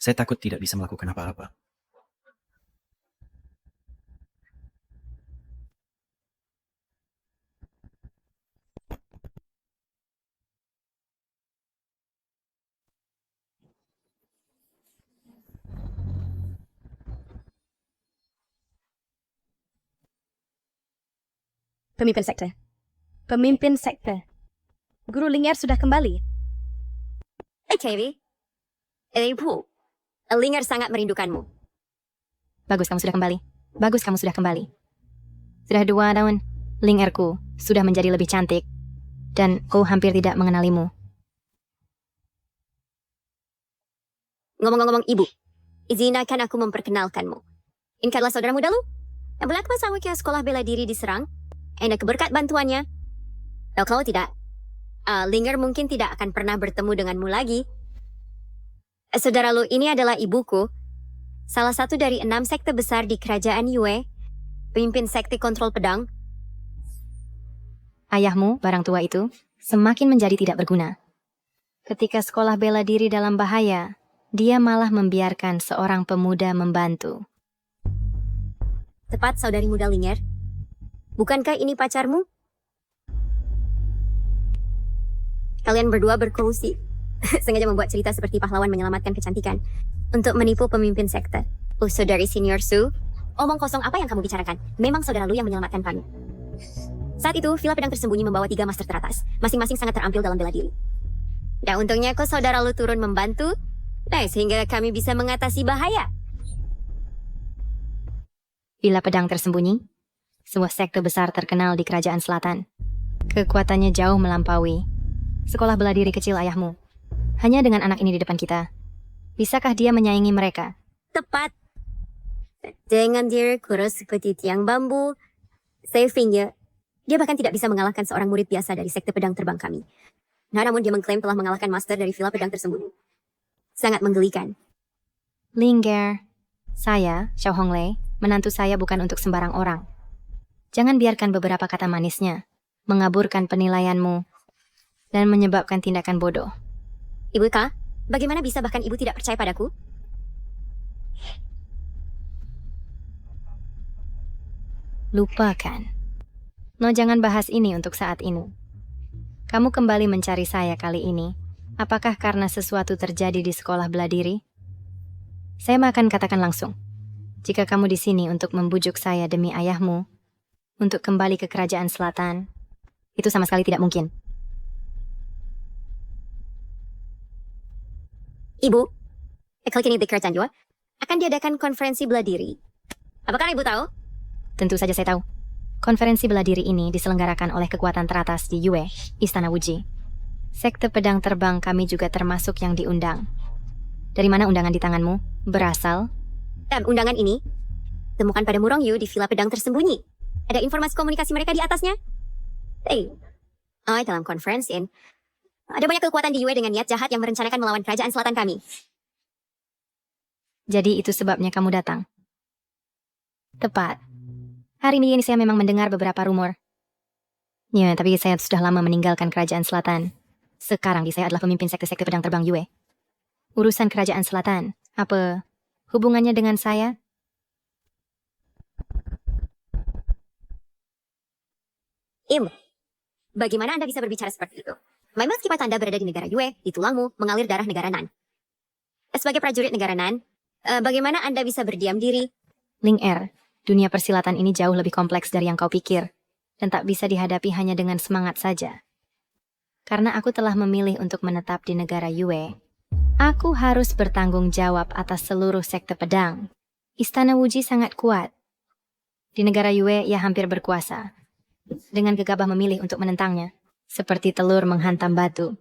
Speaker 7: saya takut tidak bisa melakukan apa-apa.
Speaker 15: Pemimpin sekte. Pemimpin sekte. Guru Linger sudah kembali.
Speaker 9: Kevi. Ibu, Linger sangat merindukanmu.
Speaker 15: Bagus kamu sudah kembali. Bagus kamu sudah kembali. Sudah 2 tahun, Lingerku sudah menjadi lebih cantik. Dan kau hampir tidak mengenalimu.
Speaker 9: Ngomong-ngomong ibu, izinkan aku memperkenalkanmu. Ini adalah saudara muda lu. Yang belakang bersama ke sekolah bela diri diserang. Enak berkat bantuannya. Kalau tidak, Linger mungkin tidak akan pernah bertemu denganmu lagi. Saudara lu ini adalah ibuku. Salah satu dari 6 sekte besar di kerajaan Yue. Pemimpin sekte kontrol pedang.
Speaker 15: Ayahmu, barang tua itu, semakin menjadi tidak berguna. Ketika sekolah bela diri dalam bahaya, dia malah membiarkan seorang pemuda membantu.
Speaker 9: Tepat, saudari muda Linger. Bukankah ini pacarmu? Kalian berdua berkongsi. Sengaja membuat cerita seperti pahlawan menyelamatkan kecantikan. Untuk menipu pemimpin sekte. Oh, saudari senior Su. Omong kosong apa yang kamu bicarakan? Memang saudara lu yang menyelamatkan kami. Saat itu, Villa Pedang Tersembunyi membawa 3 master teratas. Masing-masing sangat terampil dalam bela diri. Dan untungnya kok saudara lu turun membantu. Nah, sehingga kami bisa mengatasi bahaya.
Speaker 15: Villa Pedang Tersembunyi, sebuah sekte besar terkenal di kerajaan selatan. Kekuatannya jauh melampaui sekolah bela diri kecil ayahmu. Hanya dengan anak ini di depan kita, bisakah dia menyaingi mereka?
Speaker 9: Tepat. Dengan dia kurus seperti tiang bambu, savingnya, dia bahkan tidak bisa mengalahkan seorang murid biasa dari sekte pedang terbang kami. Namun dia mengklaim telah mengalahkan master dari Villa Pedang Tersembunyi. Sangat menggelikan.
Speaker 15: Linger, saya, Xiao Honglei, menantu saya bukan untuk sembarang orang. Jangan biarkan beberapa kata manisnya mengaburkan penilaianmu dan menyebabkan tindakan bodoh.
Speaker 9: Ibu Kak, bagaimana bisa bahkan ibu tidak percaya padaku?
Speaker 15: Lupakan. No, jangan bahas ini untuk saat ini. Kamu kembali mencari saya kali ini. Apakah karena sesuatu terjadi di sekolah bela diri? Saya akan katakan langsung. Jika kamu di sini untuk membujuk saya demi ayahmu, untuk kembali ke kerajaan selatan, itu sama sekali tidak mungkin.
Speaker 9: Ibu, kali ini di kerajaan juga akan diadakan konferensi bela diri. Apakah ibu tahu?
Speaker 15: Tentu saja saya tahu. Konferensi bela diri ini diselenggarakan oleh kekuatan teratas di Yue, Istana Wuji. Sekte pedang terbang kami juga termasuk yang diundang. Dari mana undangan di tanganmu berasal?
Speaker 9: Undangan ini temukan pada Murong Yu di Villa Pedang Tersembunyi. Ada informasi komunikasi mereka di atasnya. Dalam conference in, ada banyak kekuatan di Yue dengan niat jahat yang merencanakan melawan kerajaan selatan kami.
Speaker 15: Jadi itu sebabnya kamu datang. Tepat. Hari ini saya memang mendengar beberapa rumor. Ya, tapi saya sudah lama meninggalkan kerajaan selatan. Sekarang saya adalah pemimpin sekte-sekte pedang terbang Yue. Urusan kerajaan selatan, apa hubungannya dengan saya?
Speaker 9: Bagaimana Anda bisa berbicara seperti itu? Meskipun Anda berada di negara Yue, di tulangmu mengalir darah negara Nan. Sebagai prajurit negara Nan, bagaimana Anda bisa berdiam diri?
Speaker 15: Ling Er, dunia persilatan ini jauh lebih kompleks dari yang kau pikir, dan tak bisa dihadapi hanya dengan semangat saja. Karena aku telah memilih untuk menetap di negara Yue, aku harus bertanggung jawab atas seluruh sekte pedang. Istana Wuji sangat kuat. Di negara Yue, ia hampir berkuasa. Dengan gegabah memilih untuk menentangnya, seperti telur menghantam batu.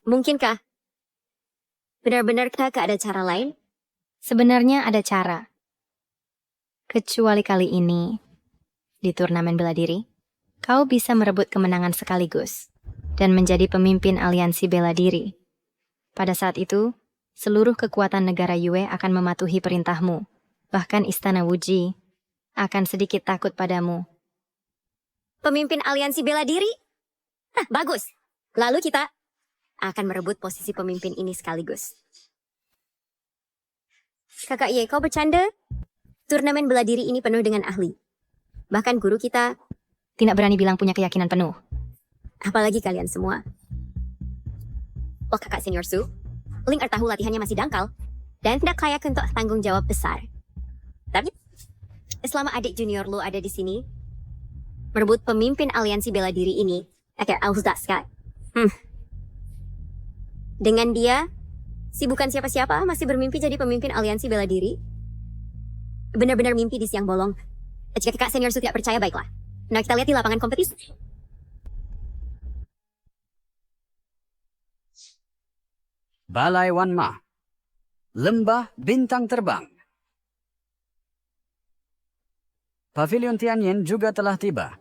Speaker 9: Mungkinkah? Benar-benarkah ada cara lain?
Speaker 15: Sebenarnya ada cara. Kecuali kali ini, di turnamen bela diri, kau bisa merebut kemenangan sekaligus dan menjadi pemimpin aliansi bela diri. Pada saat itu, seluruh kekuatan negara Yue akan mematuhi perintahmu. Bahkan Istana Wuji akan sedikit takut padamu.
Speaker 9: Pemimpin aliansi bela diri? Bagus. Lalu kita akan merebut posisi pemimpin ini sekaligus. Kakak Ye, kau bercanda? Turnamen bela diri ini penuh dengan ahli. Bahkan guru kita
Speaker 15: tidak berani bilang punya keyakinan penuh.
Speaker 9: Apalagi kalian semua. Kakak senior Su, Ling Er tahu latihannya masih dangkal dan tidak layak untuk tanggung jawab besar. Tapi selama adik junior lo ada di sini, merebut pemimpin aliansi bela diri ini, dengan dia, si bukan siapa-siapa masih bermimpi jadi pemimpin aliansi bela diri. Benar-benar mimpi di siang bolong. Jika kakak senior Su tidak percaya, baiklah. Nah, kita lihat di lapangan kompetisi.
Speaker 16: Balai Wanma, Lembah Bintang Terbang. Pavilion Tianyin juga telah tiba.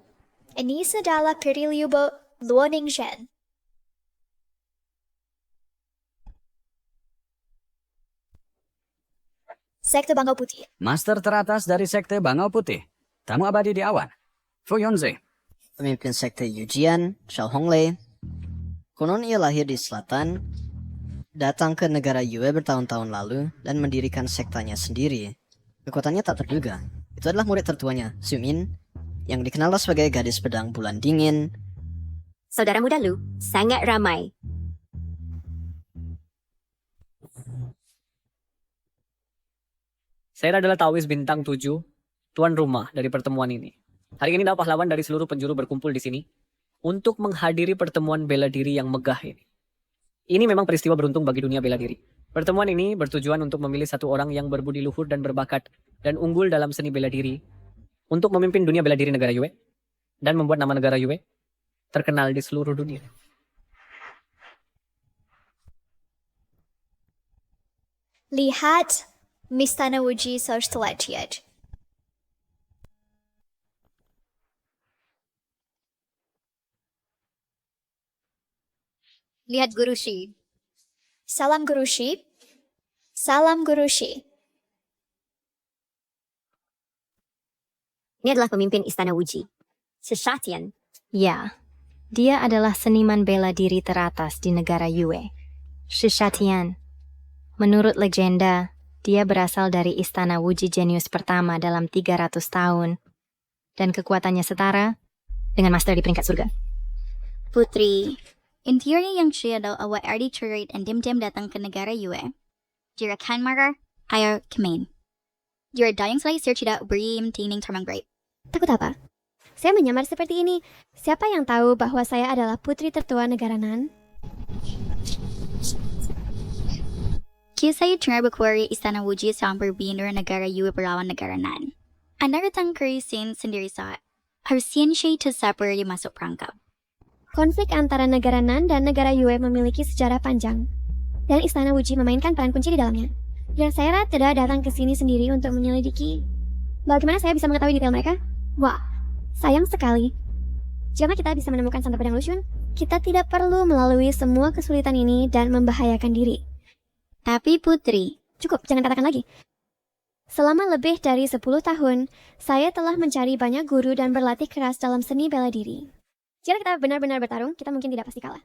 Speaker 6: Ini adalah Periliubo Luoningshen. Sekte Bangau Putih.
Speaker 16: Master teratas dari Sekte Bangau Putih. Tamu abadi di awan. Fu Yonze.
Speaker 5: Pemimpin Sekte Yujian, Xiao Honglei. Konon ia lahir di selatan, datang ke negara Yue bertahun-tahun lalu, dan mendirikan sektanya sendiri. Kekuatannya tak terduga. Itu adalah murid tertuanya, Xu Min, yang dikenal sebagai gadis pedang bulan dingin.
Speaker 9: Saudara muda Lu sangat ramai.
Speaker 17: Saya adalah Tawis Bintang 7, tuan rumah dari pertemuan ini. Hari ini pahlawan dari seluruh penjuru berkumpul di sini untuk menghadiri pertemuan bela diri yang megah ini. Ini memang peristiwa beruntung bagi dunia bela diri. Pertemuan ini bertujuan untuk memilih satu orang yang berbudi luhur dan berbakat dan unggul dalam seni bela diri untuk memimpin dunia bela diri negara Yue dan membuat nama negara Yue terkenal di seluruh dunia.
Speaker 6: Lihat Istana Wuji Setelah.
Speaker 9: Lihat Guru Shi.
Speaker 6: Salam Guru Shi. Salam Guru Shi.
Speaker 9: Ini adalah pemimpin Istana Wuji. Shishatian.
Speaker 15: Ya, dia adalah seniman bela diri teratas di negara Yue. Shishatian. Menurut legenda, dia berasal dari Istana Wuji Genius pertama dalam 300 tahun. Dan kekuatannya setara dengan master di peringkat surga.
Speaker 18: Putri, interiornya yang adalah awak ardi cerit dan dim-dim datang ke negara Yue. Jira kan marah, ayo kemain. Jira dayang selai tidak berim tining terbang great.
Speaker 1: Takut apa? Saya menyamar seperti ini. Siapa yang tahu bahwa saya adalah putri tertua negara Nan?
Speaker 18: Kaya saya dengar berkuari Istana Wuji sampai berbinur negara Yue berlawan negara Nan. Anda datang krisin sendiri saat harusnya siya tersapar di masuk perangkap.
Speaker 1: Konflik antara negara Nan dan negara Yue memiliki sejarah panjang. dan Istana Wuji memainkan peran kunci di dalamnya. Dan saya tidak datang ke sini sendiri untuk menyelidiki. Bagaimana saya bisa mengetahui detail mereka? Wah, sayang sekali. Jika kita bisa menemukan Santo Pedang Lusyun, kita tidak perlu melalui semua kesulitan ini dan membahayakan diri.
Speaker 18: Tapi Putri,
Speaker 1: cukup, jangan katakan lagi. Selama lebih dari 10 tahun, saya telah mencari banyak guru dan berlatih keras dalam seni bela diri. Jika kita benar-benar bertarung, kita mungkin tidak pasti kalah.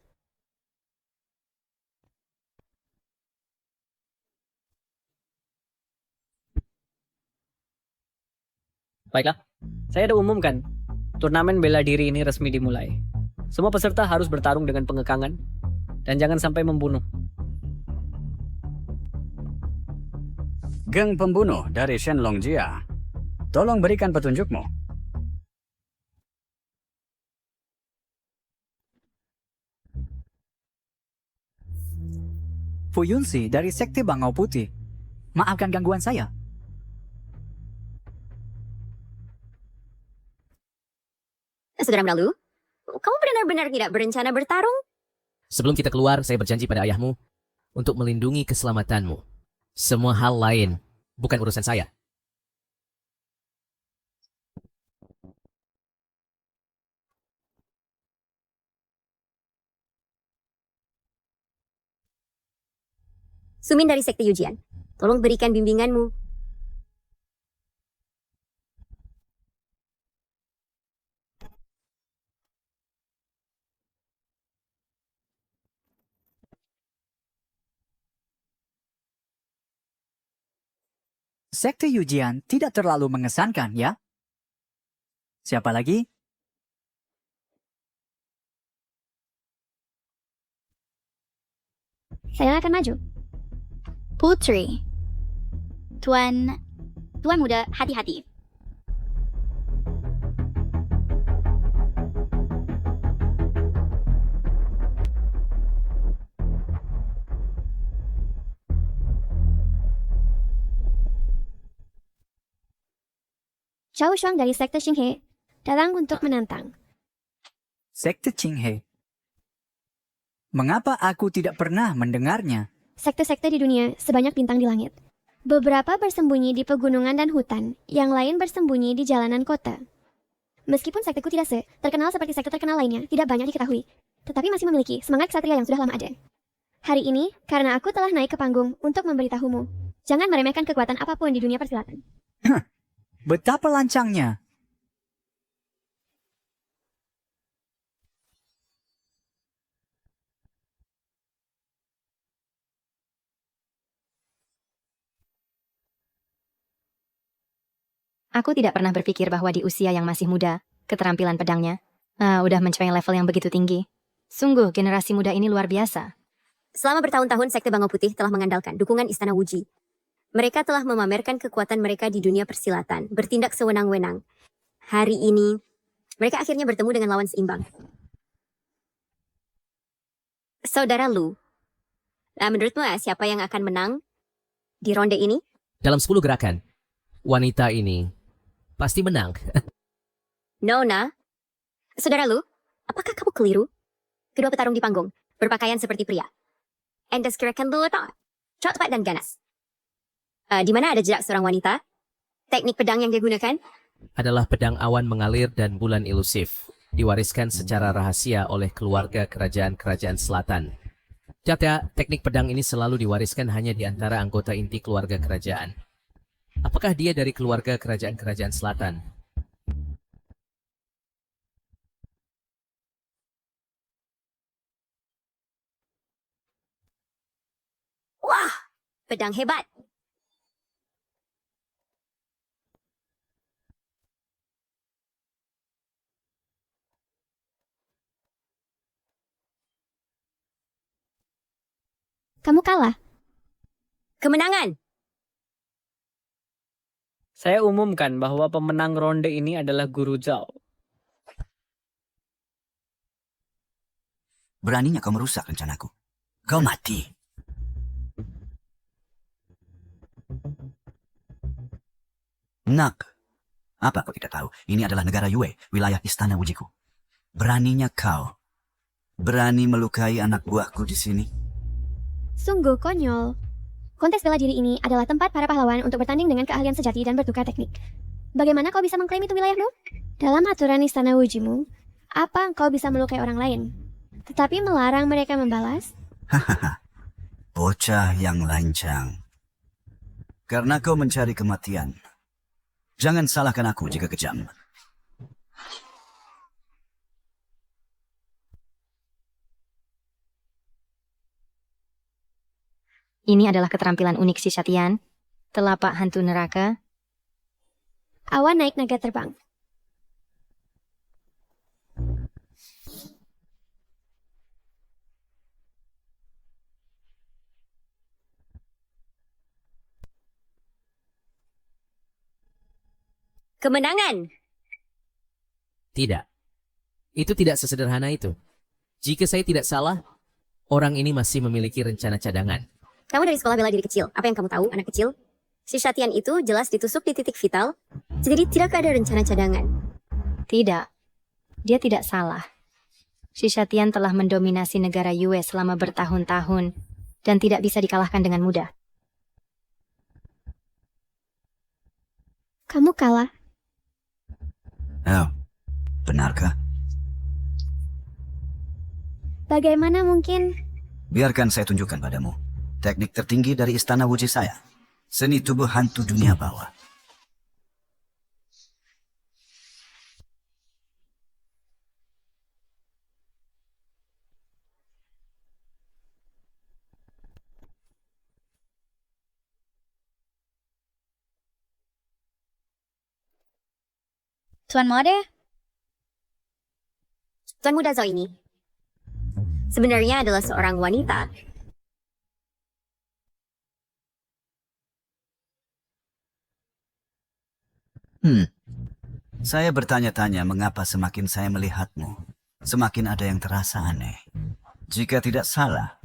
Speaker 17: Baiklah, saya ada umumkan. Turnamen bela diri ini resmi dimulai. Semua peserta harus bertarung dengan pengekangan dan jangan sampai membunuh.
Speaker 16: Geng pembunuh dari Shenlong Jia, tolong berikan petunjukmu.
Speaker 19: Fu Yunsi dari Sekte Bangau Putih. Maafkan gangguan saya.
Speaker 9: Saudara Meralu, kamu benar-benar tidak berencana bertarung?
Speaker 10: Sebelum kita keluar, saya berjanji pada ayahmu untuk melindungi keselamatanmu. Semua hal lain bukan urusan saya.
Speaker 9: Sumin dari Sekte Yujian, tolong berikan bimbinganmu.
Speaker 19: Sekte Yujian tidak terlalu mengesankan, ya? Siapa lagi?
Speaker 1: Saya akan maju.
Speaker 18: Putri. Tuan muda, hati-hati.
Speaker 1: Zhao Shuang dari Sekte Xinghe datang untuk menantang.
Speaker 19: Sekte Qinghe. Mengapa aku tidak pernah mendengarnya?
Speaker 1: Sekte-sekte di dunia sebanyak bintang di langit. Beberapa bersembunyi di pegunungan dan hutan, yang lain bersembunyi di jalanan kota. Meskipun sekteku tidak terkenal seperti sekte terkenal lainnya, tidak banyak diketahui, tetapi masih memiliki semangat ksatria yang sudah lama ada. Hari ini, karena aku telah naik ke panggung untuk memberitahumu, jangan meremehkan kekuatan apapun di dunia persilatan.
Speaker 19: Betapa lancangnya.
Speaker 15: Aku tidak pernah berpikir bahwa di usia yang masih muda, keterampilan pedangnya udah mencapai level yang begitu tinggi. Sungguh, generasi muda ini luar biasa.
Speaker 9: Selama bertahun-tahun Sekte Bangau Putih telah mengandalkan dukungan Istana Wuji. Mereka telah memamerkan kekuatan mereka di dunia persilatan, bertindak sewenang-wenang. Hari ini, mereka akhirnya bertemu dengan lawan seimbang. Saudara Lu, menurutmu siapa yang akan menang di ronde ini?
Speaker 10: Dalam 10 gerakan, wanita ini pasti menang.
Speaker 9: Nona, Saudara Lu, apakah kamu keliru? Kedua petarung di panggung, berpakaian seperti pria. Endas gerakan Lu cepat dan ganas. Di mana ada jejak seorang wanita? Teknik pedang yang dia gunakan?
Speaker 10: Adalah pedang awan mengalir dan bulan ilusif, diwariskan secara rahasia oleh keluarga kerajaan-kerajaan selatan. Caca, teknik pedang ini selalu diwariskan hanya di antara anggota inti keluarga kerajaan. Apakah dia dari keluarga kerajaan-kerajaan selatan?
Speaker 9: Wah, pedang hebat.
Speaker 1: Kamu kalah.
Speaker 9: Kemenangan.
Speaker 17: Saya umumkan bahwa pemenang ronde ini adalah Guru Zhao.
Speaker 20: Beraninya kau merusak rencanaku. Kau mati. Nak, apa kau tidak tahu? Ini adalah negara Yue, wilayah istana Wujiku. Beraninya kau berani melukai anak buahku di sini?
Speaker 1: Sungguh konyol. Kontes bela diri ini adalah tempat para pahlawan untuk bertanding dengan keahlian sejati dan bertukar teknik. Bagaimana kau bisa mengklaim itu wilayahmu? Dalam aturan istana wujimu, apa engkau bisa melukai orang lain, tetapi melarang mereka membalas?
Speaker 20: Hahaha, bocah yang lancang. Karena kau mencari kematian, jangan salahkan aku jika kejam.
Speaker 15: Ini adalah keterampilan unik si Shatian, telapak hantu neraka.
Speaker 1: Awan naik naga terbang.
Speaker 9: Kemenangan!
Speaker 10: Tidak. Itu tidak sesederhana itu. Jika saya tidak salah, orang ini masih memiliki rencana cadangan.
Speaker 9: Kamu dari sekolah bela diri kecil. Apa yang kamu tahu, anak kecil? Si Shatian itu jelas ditusuk di titik vital, jadi tidak ada rencana cadangan.
Speaker 15: Tidak. Dia tidak salah. Si Shatian telah mendominasi negara Yue selama bertahun-tahun dan tidak bisa dikalahkan dengan mudah.
Speaker 1: Kamu kalah.
Speaker 20: Oh, benarkah?
Speaker 1: Bagaimana mungkin?
Speaker 20: Biarkan saya tunjukkan padamu teknik tertinggi dari istana wuji saya. Seni tubuh hantu dunia bawah.
Speaker 18: Tuan Mode?
Speaker 9: Tuan Muda Zhao ini sebenarnya adalah seorang wanita.
Speaker 20: Saya bertanya-tanya mengapa semakin saya melihatmu, semakin ada yang terasa aneh. Jika tidak salah,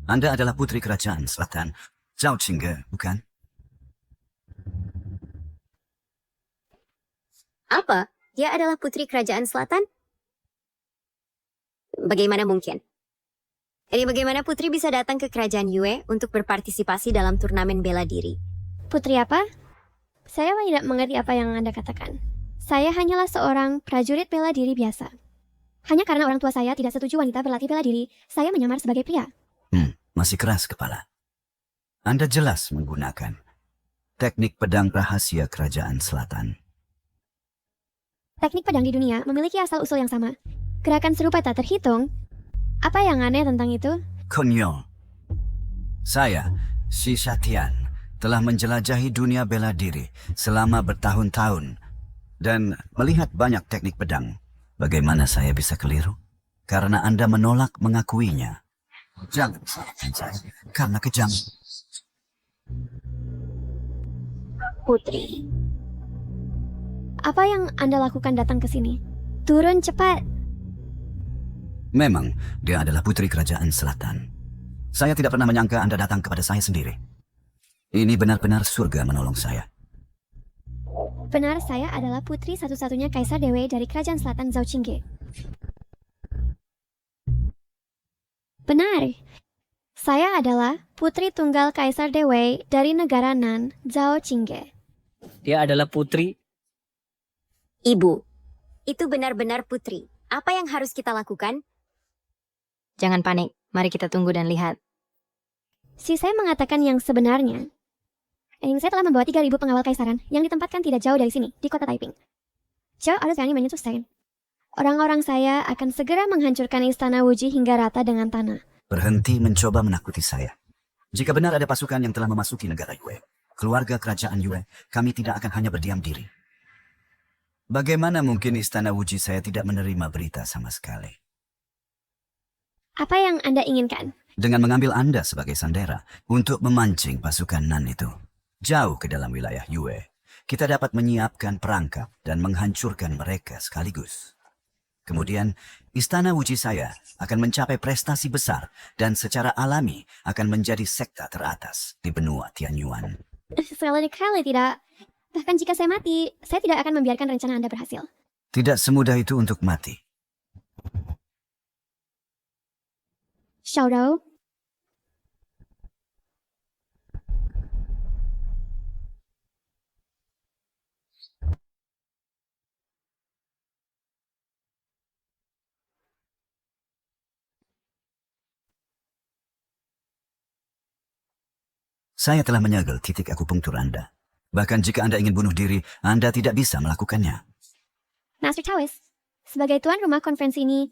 Speaker 20: Anda adalah putri kerajaan selatan, Zhao Qingge, bukan?
Speaker 9: Apa? Dia adalah putri kerajaan selatan? Bagaimana mungkin? Jadi bagaimana putri bisa datang ke kerajaan Yue untuk berpartisipasi dalam turnamen bela diri?
Speaker 1: Putri apa? Saya tidak mengerti apa yang Anda katakan. Saya hanyalah seorang prajurit bela diri biasa. Hanya karena orang tua saya tidak setuju wanita berlatih bela diri, saya menyamar sebagai pria.
Speaker 20: Masih keras kepala. Anda jelas menggunakan teknik pedang rahasia kerajaan selatan.
Speaker 1: Teknik pedang di dunia memiliki asal-usul yang sama. Gerakan serupa tak terhitung. Apa yang aneh tentang itu?
Speaker 20: Konyol. Saya, si Shatian, telah menjelajahi dunia bela diri selama bertahun-tahun dan melihat banyak teknik pedang. Bagaimana saya bisa keliru? Karena Anda menolak mengakuinya. Jangan salahkan saya, karena kejam.
Speaker 1: Putri. Apa yang Anda lakukan datang ke sini? Turun cepat.
Speaker 20: Memang, dia adalah putri kerajaan selatan. Saya tidak pernah menyangka Anda datang kepada saya sendiri. Ini benar-benar surga menolong saya.
Speaker 1: Benar, saya adalah putri satu-satunya Kaisar Dewa dari Kerajaan Selatan Zhao Qingge. Benar, saya adalah putri tunggal Kaisar Dewa dari negara Nan, Zhao Qingge.
Speaker 17: Dia adalah putri.
Speaker 9: Ibu, itu benar-benar putri. Apa yang harus kita lakukan?
Speaker 15: Jangan panik, mari kita tunggu dan lihat.
Speaker 1: Si saya mengatakan yang sebenarnya. Saya telah membawa 3.000 pengawal kaisaran yang ditempatkan tidak jauh dari sini, di kota Taiping. Zhao harus berani menyentuh saya. Orang-orang saya akan segera menghancurkan istana Wuji hingga rata dengan tanah.
Speaker 20: Berhenti mencoba menakuti saya. Jika benar ada pasukan yang telah memasuki negara Yue, keluarga kerajaan Yue, kami tidak akan hanya berdiam diri. Bagaimana mungkin istana Wuji saya tidak menerima berita sama sekali?
Speaker 1: Apa yang Anda inginkan?
Speaker 20: Dengan mengambil Anda sebagai sandera untuk memancing pasukan Nan itu jauh ke dalam wilayah Yue, kita dapat menyiapkan perangkap dan menghancurkan mereka sekaligus. Kemudian, istana Wuji saya akan mencapai prestasi besar dan secara alami akan menjadi sekta teratas di benua Tianyuan.
Speaker 1: Sekali tidak. Bahkan jika saya mati, saya tidak akan membiarkan rencana Anda berhasil.
Speaker 20: Tidak semudah itu untuk mati.
Speaker 1: Xiaorou,
Speaker 20: Saya telah menyegel titik akupunktur Anda. Bahkan jika Anda ingin bunuh diri, Anda tidak bisa melakukannya.
Speaker 1: Master Taoist, sebagai tuan rumah konferensi ini,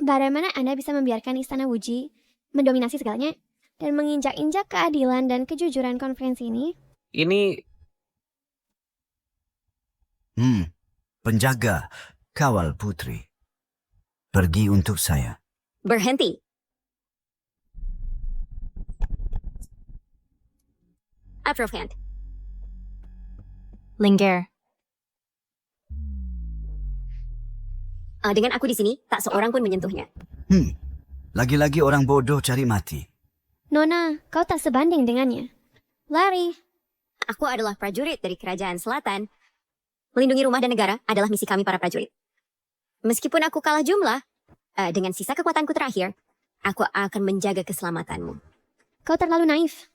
Speaker 1: bagaimana Anda bisa membiarkan Istana Wuji mendominasi segalanya dan menginjak-injak keadilan dan kejujuran konferensi ini?
Speaker 17: Ini
Speaker 20: Penjaga, kawal putri. Pergi untuk saya.
Speaker 9: Berhenti. Upper hand.
Speaker 15: Lingger,
Speaker 9: Dengan aku di sini, tak seorang pun menyentuhnya.
Speaker 20: Lagi-lagi orang bodoh cari mati.
Speaker 1: Nona, kau tak sebanding dengannya. Lari.
Speaker 9: Aku adalah prajurit dari Kerajaan Selatan. Melindungi rumah dan negara adalah misi kami para prajurit. Meskipun aku kalah jumlah, dengan sisa kekuatanku terakhir, aku akan menjaga keselamatanmu.
Speaker 1: Kau terlalu naif.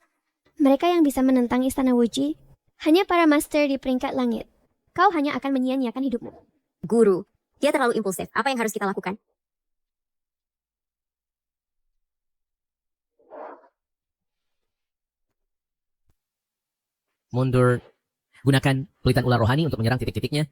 Speaker 1: Mereka yang bisa menentang Istana Wuji hanya para master di peringkat langit. Kau hanya akan menyia-nyiakan hidupmu.
Speaker 9: Guru, dia terlalu impulsif. Apa yang harus kita lakukan?
Speaker 10: Mundur. Gunakan pelitan ular rohani untuk menyerang titik-titiknya.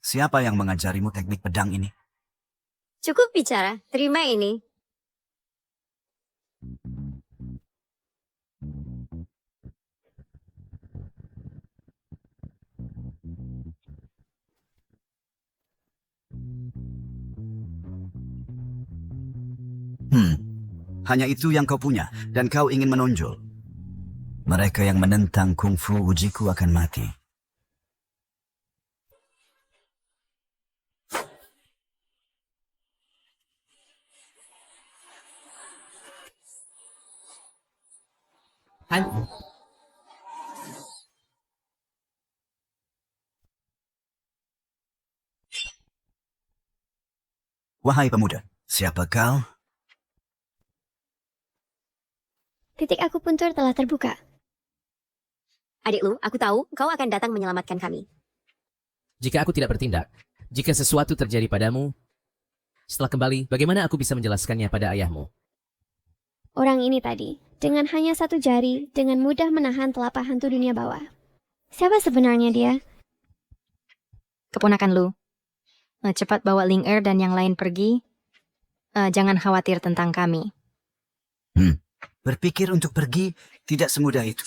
Speaker 20: Siapa yang mengajarimu teknik pedang ini?
Speaker 9: Cukup bicara, terima ini.
Speaker 20: Hanya itu yang kau punya, dan kau ingin menonjol. Mereka yang menentang kungfu ujiku akan mati. Wahai pemuda, siapa kau?
Speaker 1: Titik akupuntur telah terbuka.
Speaker 9: Adik Lu, aku tahu kau akan datang menyelamatkan kami.
Speaker 10: Jika aku tidak bertindak, jika sesuatu terjadi padamu, setelah kembali, bagaimana aku bisa menjelaskannya pada ayahmu?
Speaker 1: Orang ini tadi, dengan hanya satu jari, dengan mudah menahan telapak hantu dunia bawah. Siapa sebenarnya dia?
Speaker 15: keponakan Lu. Cepat bawa Ling dan yang lain pergi. Jangan khawatir tentang kami.
Speaker 20: Berpikir untuk pergi tidak semudah itu.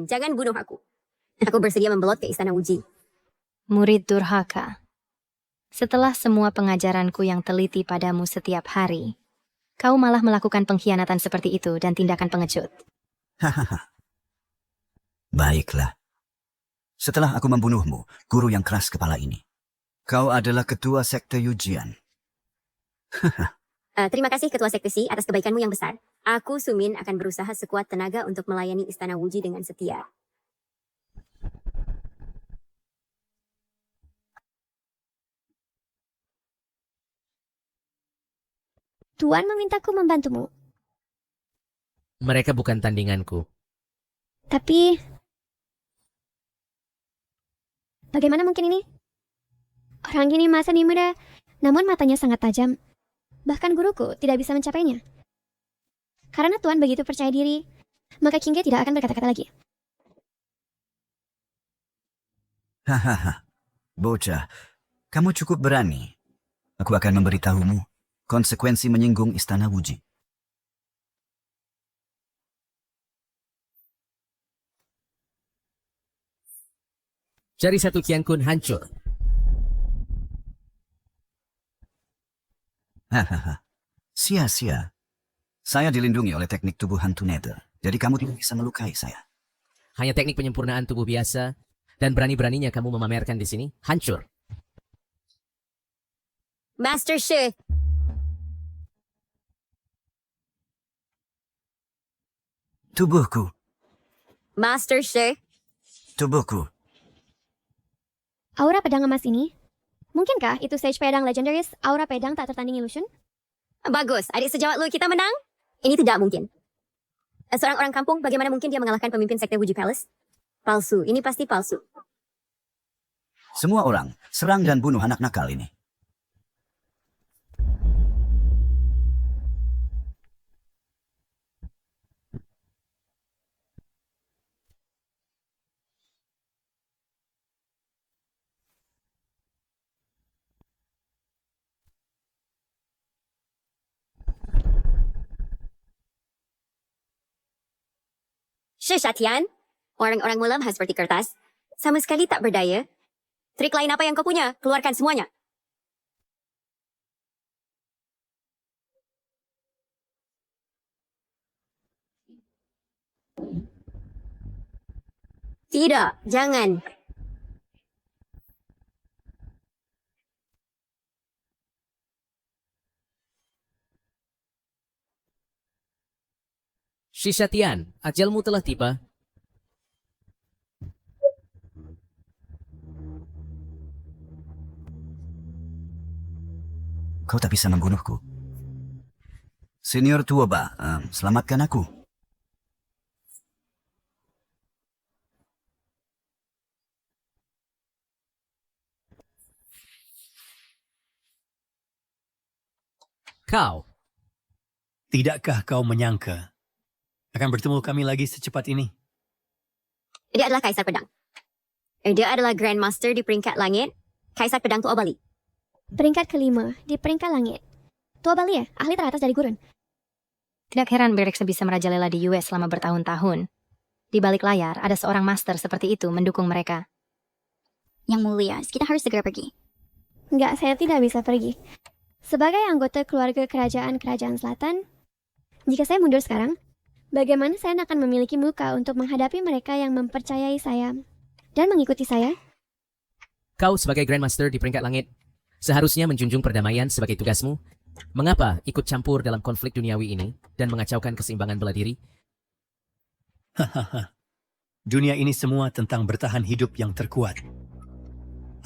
Speaker 9: Jangan bunuh aku. Aku bersedia membelot ke Istana Wuji.
Speaker 15: Murid durhaka. Setelah semua pengajaranku yang teliti padamu setiap hari, kau malah melakukan pengkhianatan seperti itu dan tindakan pengecut.
Speaker 20: Hahaha. Baiklah. Setelah aku membunuhmu, guru yang keras kepala ini, kau adalah ketua sekte Yujian.
Speaker 9: Terima kasih Ketua Sekte Si atas kebaikanmu yang besar. Aku, Sumin, akan berusaha sekuat tenaga untuk melayani Istana Wuji dengan setia.
Speaker 1: Tuan memintaku membantumu.
Speaker 10: Mereka bukan tandinganku.
Speaker 1: Tapi, bagaimana mungkin ini? Orang ini masih muda, namun matanya sangat tajam. Bahkan guruku tidak bisa mencapainya. Karena Tuan begitu percaya diri, maka King Ge tidak akan berkata-kata lagi.
Speaker 20: Hahaha. Bocah, kamu cukup berani. Aku akan memberitahumu konsekuensi menyinggung Istana Wuji.
Speaker 10: Cari satu Qian Kun hancur.
Speaker 20: Hahaha. Sia-sia. Saya dilindungi oleh teknik tubuh hantu Nether, jadi kamu tidak bisa melukai saya.
Speaker 10: Hanya teknik penyempurnaan tubuh biasa, dan berani-beraninya kamu memamerkan di sini, hancur.
Speaker 9: Master Shi.
Speaker 20: Tubuhku.
Speaker 9: Master Shi.
Speaker 20: Tubuhku.
Speaker 1: Aura pedang emas ini? Mungkinkah itu Sage pedang legendaris, aura pedang tak tertanding illusion?
Speaker 9: Bagus, adik sejawat Lu kita menang? Ini tidak mungkin. Seorang orang kampung, bagaimana mungkin dia mengalahkan pemimpin sekte Wuji Palace? Palsu, ini pasti palsu.
Speaker 20: Semua orang, serang dan bunuh anak nakal ini.
Speaker 9: Shishatian, orang-orang mulam seperti kertas, sama sekali tak berdaya. Trik lain apa yang kau punya? Keluarkan semuanya. Tidak, jangan.
Speaker 10: Shishatian, ajalmu telah tiba.
Speaker 20: Kau tak bisa membunuhku. Senior Tuoba, selamatkan aku.
Speaker 10: Kau.
Speaker 14: Tidakkah kau menyangka akan bertemu kami lagi secepat ini?
Speaker 9: Dia adalah Kaisar Pedang. Dia adalah Grandmaster di peringkat langit, Kaisar Pedang Tua Bali.
Speaker 1: Peringkat kelima di peringkat langit. Tua Bali ya, ahli teratas dari gurun.
Speaker 15: Tidak heran Bereksa bisa merajalela di US selama bertahun-tahun. Di balik layar, ada seorang master seperti itu mendukung mereka.
Speaker 18: Yang mulia, kita harus segera pergi.
Speaker 1: Enggak, saya tidak bisa pergi. Sebagai anggota keluarga kerajaan Selatan, jika saya mundur sekarang, bagaimana saya akan memiliki muka untuk menghadapi mereka yang mempercayai saya dan mengikuti saya?
Speaker 10: Kau sebagai Grandmaster di peringkat langit, seharusnya menjunjung perdamaian sebagai tugasmu. Mengapa ikut campur dalam konflik duniawi ini dan mengacaukan keseimbangan bela diri?
Speaker 14: Hahaha. Dunia ini semua tentang bertahan hidup yang terkuat.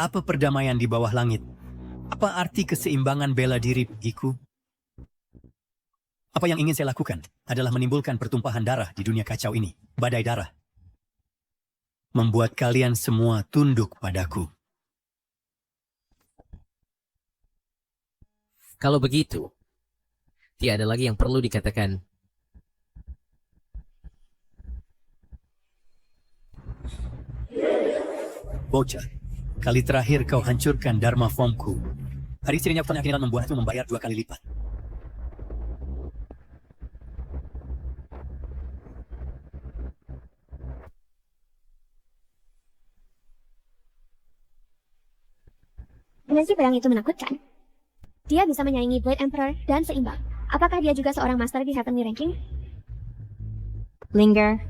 Speaker 14: Apa perdamaian di bawah langit? Apa arti keseimbangan bela diri bagiku? Apa yang ingin saya lakukan adalah menimbulkan pertumpahan darah di dunia kacau ini. Badai darah. Membuat kalian semua tunduk padaku.
Speaker 10: Kalau begitu, tiada lagi yang perlu dikatakan.
Speaker 14: Bocah, kali terakhir kau hancurkan Dharma Formku. Hari sirinya akan membuatmu membayar 2 kali lipat.
Speaker 1: Dimensi pedang itu menakutkan. Dia bisa menyaingi Blade Emperor dan seimbang. Apakah dia juga seorang master di Heavenly Ranking?
Speaker 15: Linger,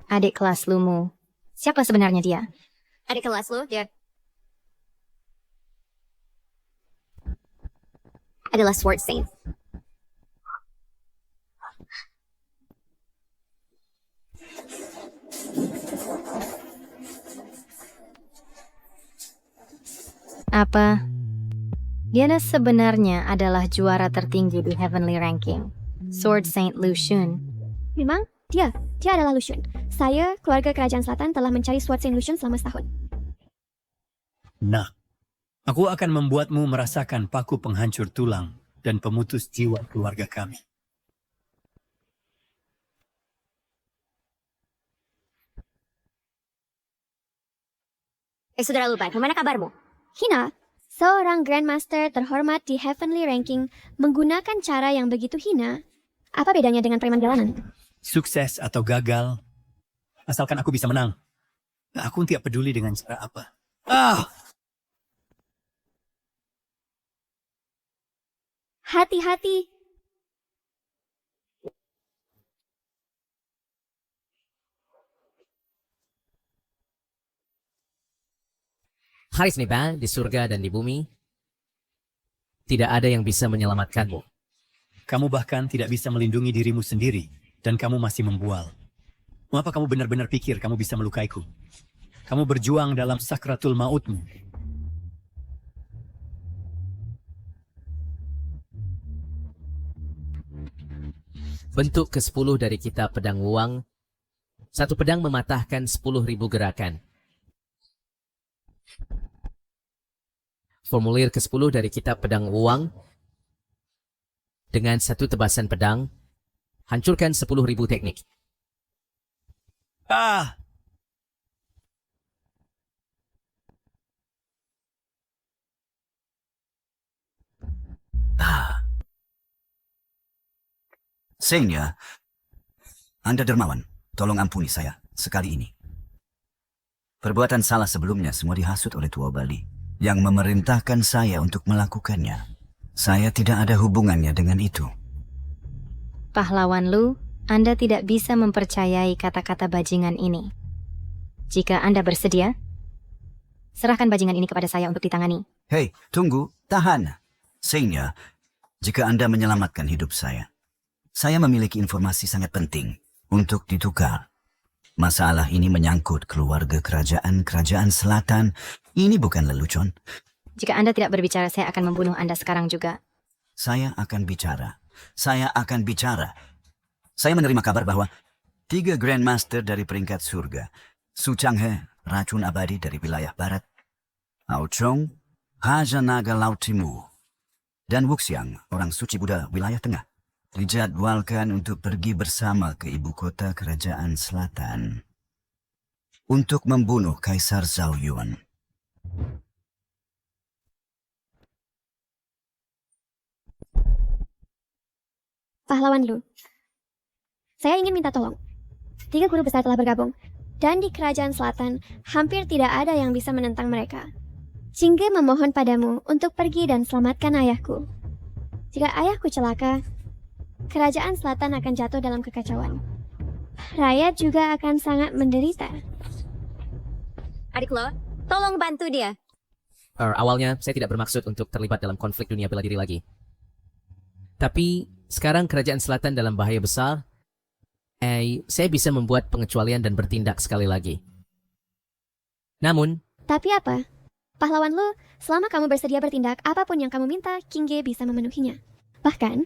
Speaker 15: adik kelas Lumu. Siapa sebenarnya dia?
Speaker 9: Adik kelas lo, dia adalah Sword Saint.
Speaker 15: Apa? Dia sebenarnya adalah juara tertinggi di Heavenly Ranking, Sword Saint Lucian.
Speaker 1: Memang, dia adalah Lucian. Saya, keluarga kerajaan Selatan, telah mencari Sword Saint Lucian selama setahun.
Speaker 14: Nah, aku akan membuatmu merasakan paku penghancur tulang dan pemutus jiwa keluarga kami.
Speaker 9: Saudara Lupa, bagaimana kabarmu?
Speaker 1: Hina, seorang Grandmaster terhormat di Heavenly Ranking menggunakan cara yang begitu hina. Apa bedanya dengan preman jalanan?
Speaker 14: Sukses atau gagal, asalkan aku bisa menang. Aku tidak peduli dengan cara apa.
Speaker 1: Hati-hati.
Speaker 10: Haris Niba di surga dan di bumi, tidak ada yang bisa menyelamatkanmu.
Speaker 14: Kamu bahkan tidak bisa melindungi dirimu sendiri, dan kamu masih membual. Mengapa kamu benar-benar pikir kamu bisa melukaiku? Kamu berjuang dalam sakratul mautmu.
Speaker 10: Bentuk ke-10 dari kitab pedang Wuang. Satu pedang mematahkan 10.000 gerakan. Formulir ke-10 dari kitab pedang Wuang. Dengan satu tebasan pedang, hancurkan 10.000 teknik.
Speaker 14: Ah!
Speaker 20: Senya, Anda dermawan. Tolong ampuni saya sekali ini. Perbuatan salah sebelumnya semua dihasut oleh Tua Bali yang memerintahkan saya untuk melakukannya. Saya tidak ada hubungannya dengan itu.
Speaker 15: Pahlawan Lu, Anda tidak bisa mempercayai kata-kata bajingan ini. Jika Anda bersedia, serahkan bajingan ini kepada saya untuk ditangani.
Speaker 20: Hei, tunggu, tahan. Senya, jika Anda menyelamatkan hidup saya memiliki informasi sangat penting untuk ditukar. Masalah ini menyangkut keluarga kerajaan selatan. Ini bukan lelucon.
Speaker 15: Jika Anda tidak berbicara, saya akan membunuh Anda sekarang juga.
Speaker 20: Saya akan bicara. Saya menerima kabar bahwa 3 Grandmaster dari peringkat surga, Su Changhe, racun abadi dari wilayah barat, Ao Chong, Haja Naga Laut Timur, dan Wuxiang, orang suci Buddha wilayah tengah, dijadwalkan untuk pergi bersama ke ibu kota kerajaan selatan untuk membunuh Kaisar Zhao Yuan.
Speaker 1: Pahlawan Lu, saya ingin minta tolong. 3 guru besar telah bergabung, dan di kerajaan selatan hampir tidak ada yang bisa menentang mereka. Jingge memohon padamu untuk pergi dan selamatkan ayahku. Jika ayahku celaka, kerajaan selatan akan jatuh dalam kekacauan. Rakyat juga akan sangat menderita.
Speaker 9: Adik lo, tolong bantu dia.
Speaker 10: Awalnya saya tidak bermaksud untuk terlibat dalam konflik dunia bela diri lagi. Tapi sekarang kerajaan selatan dalam bahaya besar. Saya bisa membuat pengecualian dan bertindak sekali lagi. Namun,
Speaker 1: Tapi apa? Pahlawan Lu, selama kamu bersedia bertindak, apapun yang kamu minta, Qingge bisa memenuhinya. Bahkan,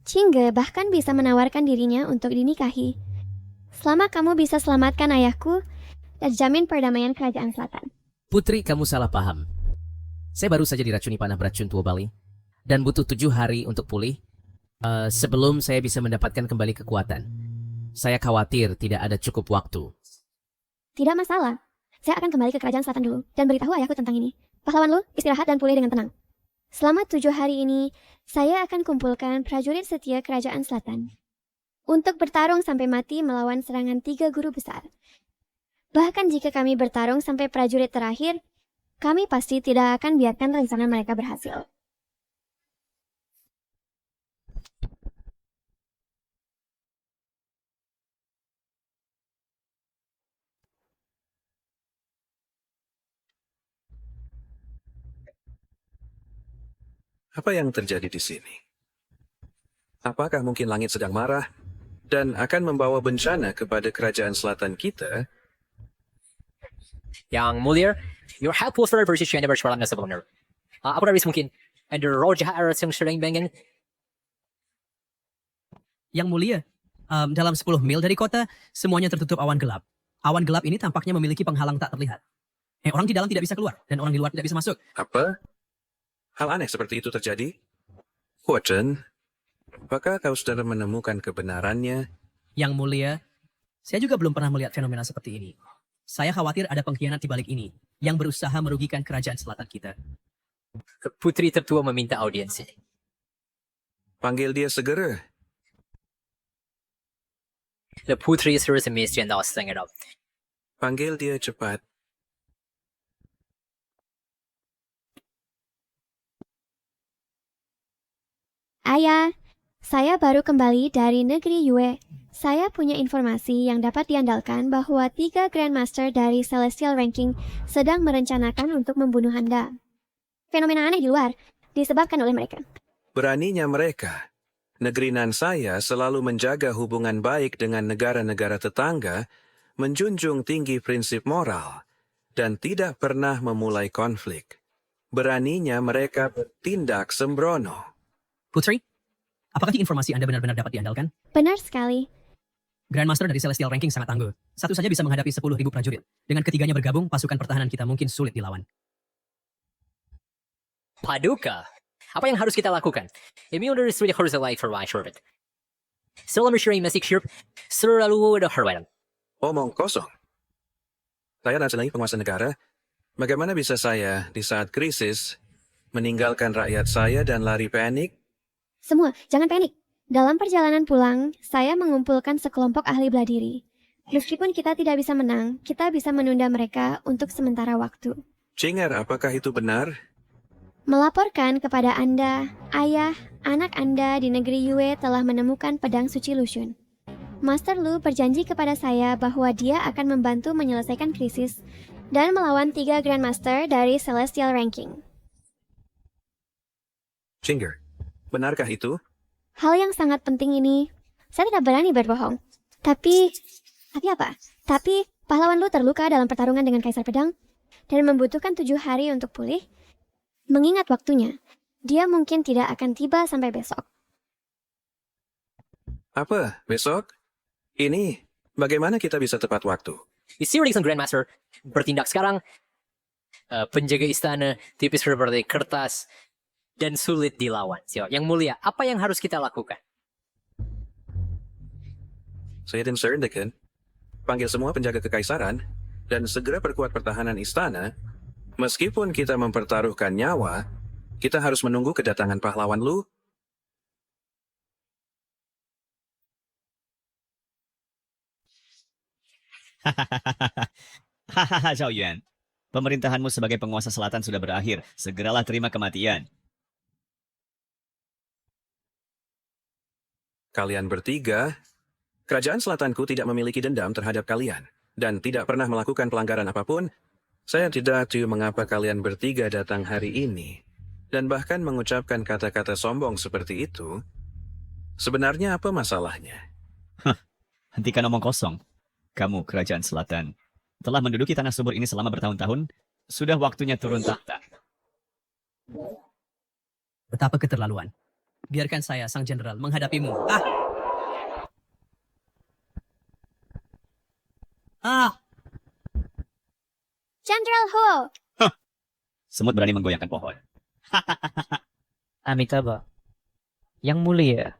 Speaker 1: Qingge bahkan bisa menawarkan dirinya untuk dinikahi. Selama kamu bisa selamatkan ayahku dan jamin perdamaian kerajaan selatan.
Speaker 10: Putri, kamu salah paham. Saya baru saja diracuni panah beracun Tua Bali dan butuh 7 hari untuk pulih sebelum saya bisa mendapatkan kembali kekuatan. Saya khawatir tidak ada cukup waktu.
Speaker 1: Tidak masalah. Saya akan kembali ke kerajaan selatan dulu dan beritahu ayahku tentang ini. Pahlawan Lu, istirahat dan pulih dengan tenang. Selama 7 hari ini, saya akan kumpulkan prajurit setia kerajaan selatan untuk bertarung sampai mati melawan serangan 3 guru besar. Bahkan jika kami bertarung sampai prajurit terakhir, kami pasti tidak akan biarkan rencana mereka berhasil.
Speaker 3: Apa yang terjadi di sini? Apakah mungkin langit sedang marah dan akan membawa bencana kepada kerajaan selatan kita?
Speaker 2: Yang mulia, your helpful for versi China bersuara sebelumnya. Apa dari mungkin? Ada roh jahat yang sering bangun.
Speaker 17: Yang mulia, dalam 10 mil dari kota, semuanya tertutup awan gelap. Awan gelap ini tampaknya memiliki penghalang tak terlihat. Orang di dalam tidak bisa keluar, dan orang di luar tidak bisa masuk.
Speaker 3: Apa? Hal aneh seperti itu terjadi? Huo Chen, apakah kau sudah menemukan kebenarannya?
Speaker 17: Yang mulia, saya juga belum pernah melihat fenomena seperti ini. Saya khawatir ada pengkhianat di balik ini, yang berusaha merugikan kerajaan selatan kita.
Speaker 2: Putri tertua meminta audiensi.
Speaker 3: Panggil dia segera.
Speaker 2: The putri suruh semestian dah setengah.
Speaker 3: Panggil dia cepat.
Speaker 1: Ayah, saya baru kembali dari negeri Yue. Saya punya informasi yang dapat diandalkan bahwa 3 Grandmaster dari Celestial Ranking sedang merencanakan untuk membunuh Anda. Fenomena aneh di luar disebabkan oleh mereka.
Speaker 3: Beraninya mereka. Negeri nan saya selalu menjaga hubungan baik dengan negara-negara tetangga, menjunjung tinggi prinsip moral, dan tidak pernah memulai konflik. Beraninya mereka bertindak sembrono.
Speaker 17: Putri,
Speaker 10: Apakah informasi Anda benar-benar dapat diandalkan?
Speaker 1: Benar sekali.
Speaker 10: Grandmaster dari Celestial Ranking sangat tangguh. Satu saja bisa menghadapi 10.000 prajurit. Dengan ketiganya bergabung, pasukan pertahanan kita mungkin sulit dilawan.
Speaker 2: Paduka, apa yang harus kita lakukan? Immunity is really harus alive for my sherbet. Selama sharing masih shirp, selalu ada harwaitan.
Speaker 3: Omong kosong. Saya adalah penguasa negara. Bagaimana bisa saya di saat krisis meninggalkan rakyat saya dan lari panik?
Speaker 1: Semua, jangan panik. Dalam perjalanan pulang, saya mengumpulkan sekelompok ahli bela diri. Meskipun kita tidak bisa menang, kita bisa menunda mereka untuk sementara waktu.
Speaker 3: Cinger, apakah itu benar?
Speaker 1: Melaporkan kepada Anda, ayah, anak Anda di negeri Yue telah menemukan pedang suci Lushun. Master Lu berjanji kepada saya bahwa dia akan membantu menyelesaikan krisis dan melawan 3 Grandmaster dari Celestial Ranking.
Speaker 3: Cinger, benarkah itu?
Speaker 1: Hal yang sangat penting ini, saya tidak berani berbohong. Tapi apa? Tapi pahlawan Lu terluka dalam pertarungan dengan Kaisar Pedang dan membutuhkan 7 hari untuk pulih. Mengingat waktunya, dia mungkin tidak akan tiba sampai besok.
Speaker 3: Apa? Besok? Ini, bagaimana kita bisa tepat waktu?
Speaker 2: Isi sang Grandmaster bertindak sekarang. Penjaga istana tipis seperti kertas dan sulit dilawan. Yang mulia, apa yang harus kita lakukan?
Speaker 3: Saya dan Sir Deacon, panggil semua penjaga kekaisaran dan segera perkuat pertahanan istana. Meskipun kita mempertaruhkan nyawa, kita harus menunggu kedatangan pahlawan Lu.
Speaker 14: Hahaha, Zhao Yuan. Pemerintahanmu sebagai penguasa selatan sudah berakhir. Segeralah terima kematian.
Speaker 3: Kalian bertiga, kerajaan selatanku tidak memiliki dendam terhadap kalian dan tidak pernah melakukan pelanggaran apapun. Saya tidak tahu mengapa kalian bertiga datang hari ini dan bahkan mengucapkan kata-kata sombong seperti itu. Sebenarnya apa masalahnya?
Speaker 14: Hentikan omong kosong. Kamu, kerajaan selatan, telah menduduki tanah subur ini selama bertahun-tahun. Sudah waktunya turun tahta.
Speaker 10: Betapa keterlaluan. Biarkan saya, sang jenderal, menghadapimu.
Speaker 1: Jenderal Ho!
Speaker 14: Semut berani menggoyangkan pohon.
Speaker 17: Amitabha, yang mulia,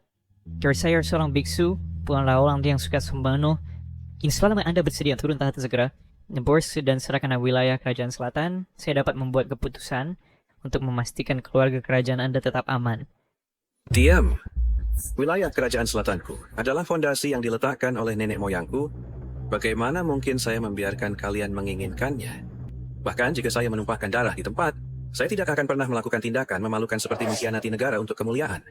Speaker 17: saya seorang biksu, bukanlah orang yang suka sembanoh. Kini selama Anda bersedia turun tahta segera, nebors dan serahkan wilayah kerajaan selatan, saya dapat membuat keputusan untuk memastikan keluarga kerajaan Anda tetap aman.
Speaker 3: Diam. Wilayah kerajaan selatanku adalah fondasi yang diletakkan oleh nenek moyangku. Bagaimana mungkin saya membiarkan kalian menginginkannya? Bahkan jika saya menumpahkan darah di tempat, saya tidak akan pernah melakukan tindakan memalukan seperti mengkhianati negara untuk kemuliaan.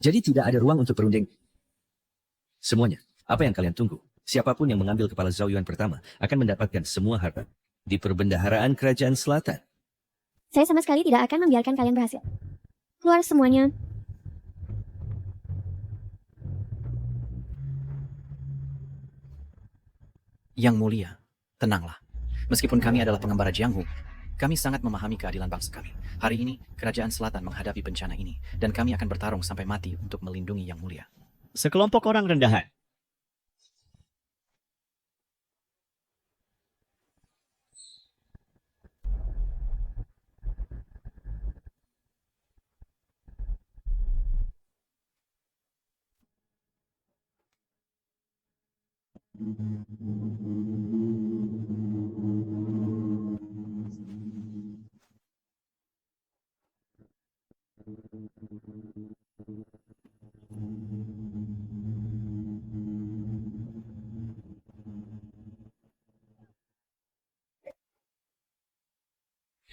Speaker 21: Jadi tidak ada ruang untuk berunding. Semuanya, apa yang kalian tunggu? Siapapun yang mengambil kepala Zhao Yuan pertama akan mendapatkan semua harta di perbendaharaan kerajaan selatan.
Speaker 1: Saya sama sekali tidak akan membiarkan kalian berhasil. Keluar semuanya.
Speaker 7: Yang mulia, tenanglah. Meskipun kami adalah pengembara Jianghu, kami sangat memahami keadilan bangsa kami. Hari ini, kerajaan selatan menghadapi bencana ini, dan kami akan bertarung sampai mati untuk melindungi yang mulia.
Speaker 14: Sekelompok orang rendahan.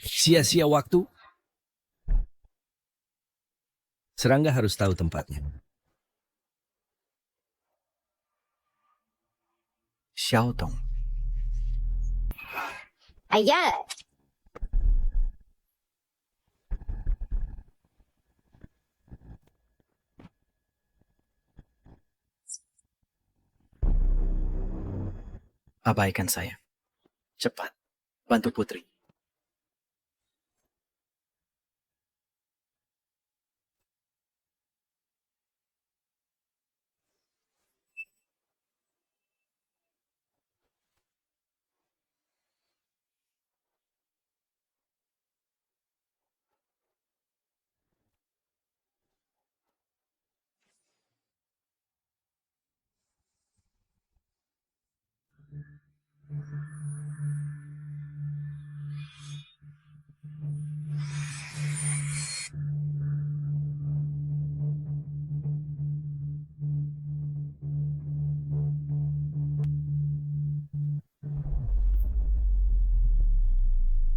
Speaker 21: Sia-sia waktu. Serangga harus tahu tempatnya.
Speaker 7: Xiaodong.
Speaker 9: Ayah.
Speaker 7: Abaikan saya. Cepat, bantu putri.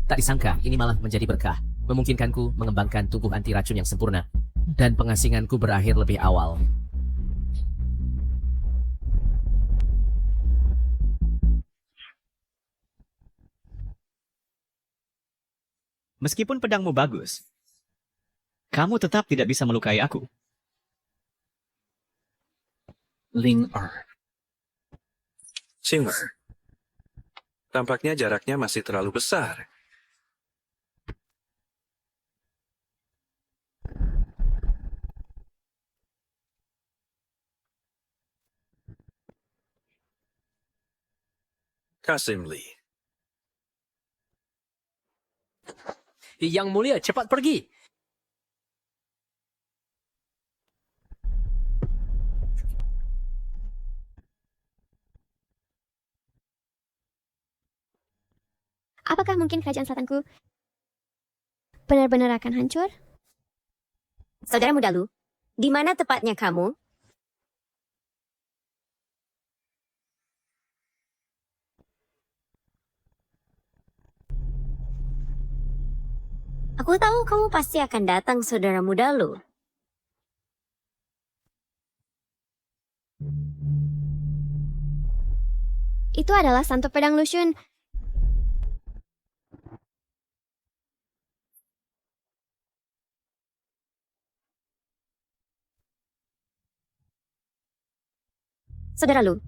Speaker 10: Tak disangka, ini malah menjadi berkah, memungkinkanku mengembangkan tubuh anti racun yang sempurna, dan pengasinganku berakhir lebih awal.
Speaker 7: Meskipun pedangmu bagus, kamu tetap tidak bisa melukai aku.
Speaker 3: Ling Er. Ching'er. Tampaknya jaraknya masih terlalu besar. Kasim Lee.
Speaker 2: Yang mulia, cepat pergi.
Speaker 1: Apakah mungkin kerajaan selatanku benar-benar akan hancur?
Speaker 9: Saudara muda Lu, di mana tepatnya kamu? Aku tahu kamu pasti akan datang, saudara muda Lu.
Speaker 1: Itu adalah Santo Pedang Lushun.
Speaker 9: Saudara Lu,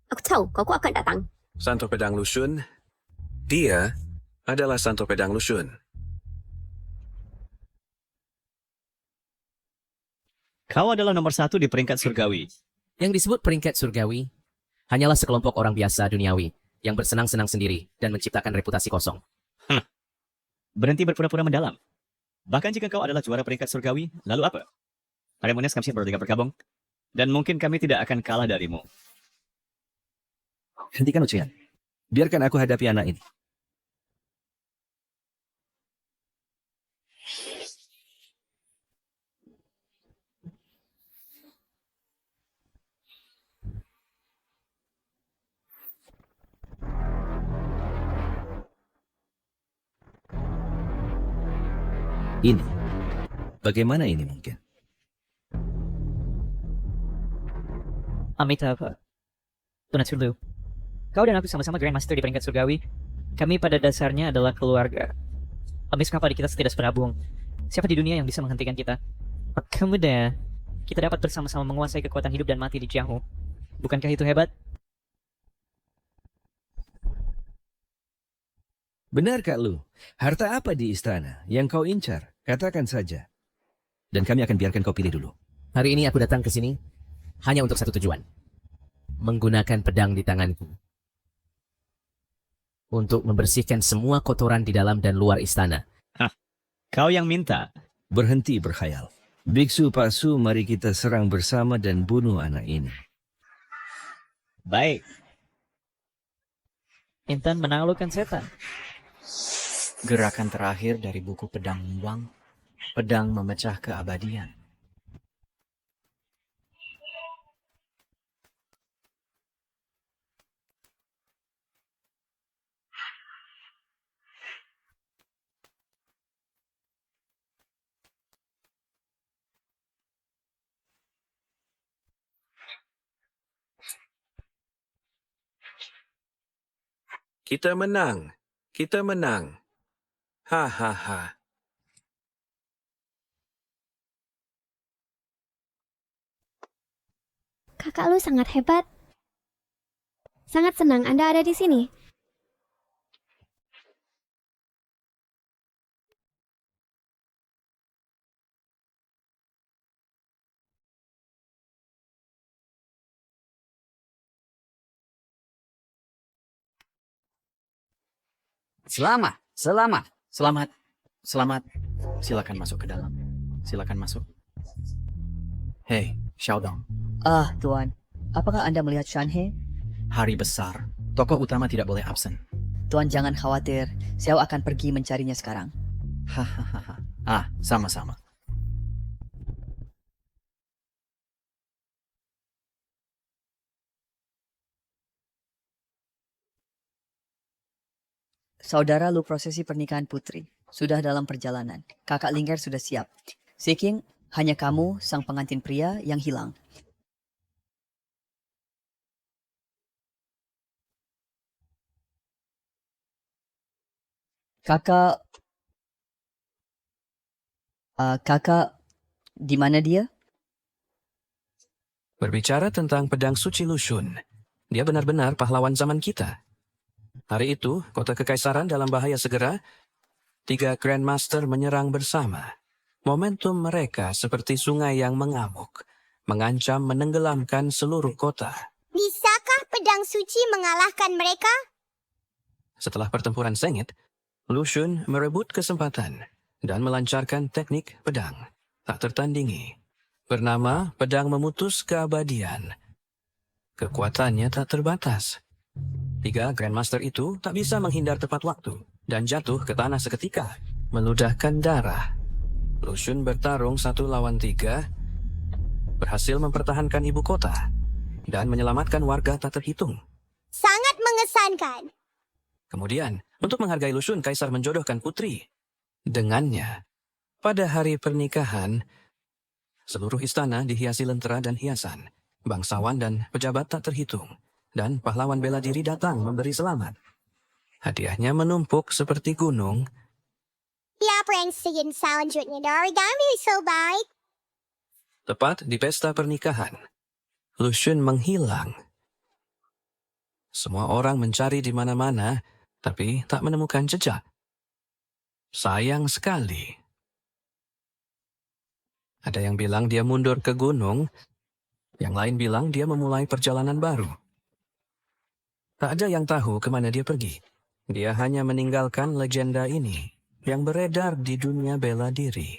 Speaker 9: aku tahu kau akan datang.
Speaker 3: Santo Pedang Lushun. Dia adalah Santo Pedang Lushun.
Speaker 7: Kau adalah nomor 1 di peringkat surgawi.
Speaker 10: Yang disebut peringkat surgawi hanyalah sekelompok orang biasa duniawi yang bersenang-senang sendiri dan menciptakan reputasi kosong.
Speaker 7: Berhenti berpura-pura mendalam. Bahkan jika kau adalah juara peringkat surgawi, lalu apa? Haremonious kami siap berdua bergabung. Dan mungkin kami tidak akan kalah darimu.
Speaker 21: Hentikan ujian. Biarkan aku hadapi anak ini. Ini. Bagaimana ini mungkin?
Speaker 17: Amitabha, Donatur Lu, kau dan aku sama-sama Grandmaster di peringkat surgawi. Kami pada dasarnya adalah keluarga. Habis kenapa kita tidak sepenabung? Siapa di dunia yang bisa menghentikan kita? Kemudian, kita dapat bersama-sama menguasai kekuatan hidup dan mati di Jianghu. Bukankah itu hebat?
Speaker 21: Benar Kak Lu, harta apa di istana yang kau incar? Katakan saja. Dan kami akan biarkan kau pilih dulu.
Speaker 10: Hari ini aku datang ke sini hanya untuk satu tujuan. Menggunakan pedang di tanganku. Untuk membersihkan semua kotoran di dalam dan luar istana.
Speaker 7: Hah, kau yang minta.
Speaker 21: Berhenti berkhayal. Biksu Pasu, mari kita serang bersama dan bunuh anak ini.
Speaker 17: Baik. Intan menaklukkan setan.
Speaker 7: Gerakan terakhir dari buku Pedang Wang, pedang memecah keabadian.
Speaker 3: Kita menang. Kita menang. Hahaha.
Speaker 1: Kakak lu sangat hebat. Sangat senang Anda ada di sini.
Speaker 16: Selamat.
Speaker 7: Selamat. Silakan masuk ke dalam. Silakan masuk. Hei, Xiaodong.
Speaker 8: Ah, Tuan. Apakah Anda melihat Shanhe?
Speaker 7: Hari besar. Tokoh utama tidak boleh absen.
Speaker 8: Tuan jangan khawatir. Xiao akan pergi mencarinya sekarang.
Speaker 7: Hahaha. Ah, sama-sama.
Speaker 8: Saudara Lu prosesi pernikahan putri. Sudah dalam perjalanan. Kakak Linggar sudah siap. Seking, hanya kamu, sang pengantin pria, yang hilang. Kakak... kakak, di mana dia?
Speaker 3: Berbicara tentang pedang suci Lushun, dia benar-benar pahlawan zaman kita. Hari itu, kota kekaisaran dalam bahaya segera, 3 Grandmaster menyerang bersama. Momentum mereka seperti sungai yang mengamuk, mengancam menenggelamkan seluruh kota.
Speaker 4: Bisakah pedang suci mengalahkan mereka?
Speaker 3: Setelah pertempuran sengit, Lushun merebut kesempatan dan melancarkan teknik pedang tak tertandingi, bernama pedang memutus keabadian. Kekuatannya tak terbatas. 3 Grandmaster itu tak bisa menghindar tepat waktu dan jatuh ke tanah seketika, meludahkan darah. Lushun bertarung 1 lawan 3, berhasil mempertahankan ibu kota dan menyelamatkan warga tak terhitung.
Speaker 4: Sangat mengesankan.
Speaker 3: Kemudian, untuk menghargai Lushun, Kaisar menjodohkan putri dengannya. Pada hari pernikahan, seluruh istana dihiasi lentera dan hiasan. Bangsawan dan pejabat tak terhitung. Dan pahlawan bela diri datang memberi selamat. Hadiahnya menumpuk seperti gunung.
Speaker 4: Siapa yang ingin selanjutnya dari kami so baik?
Speaker 3: Tepat di pesta pernikahan, Lushun menghilang. Semua orang mencari di mana-mana, tapi tak menemukan jejak. Sayang sekali. Ada yang bilang dia mundur ke gunung, yang lain bilang dia memulai perjalanan baru. Tak ada yang tahu kemana dia pergi. Dia hanya meninggalkan legenda ini yang beredar di dunia bela diri.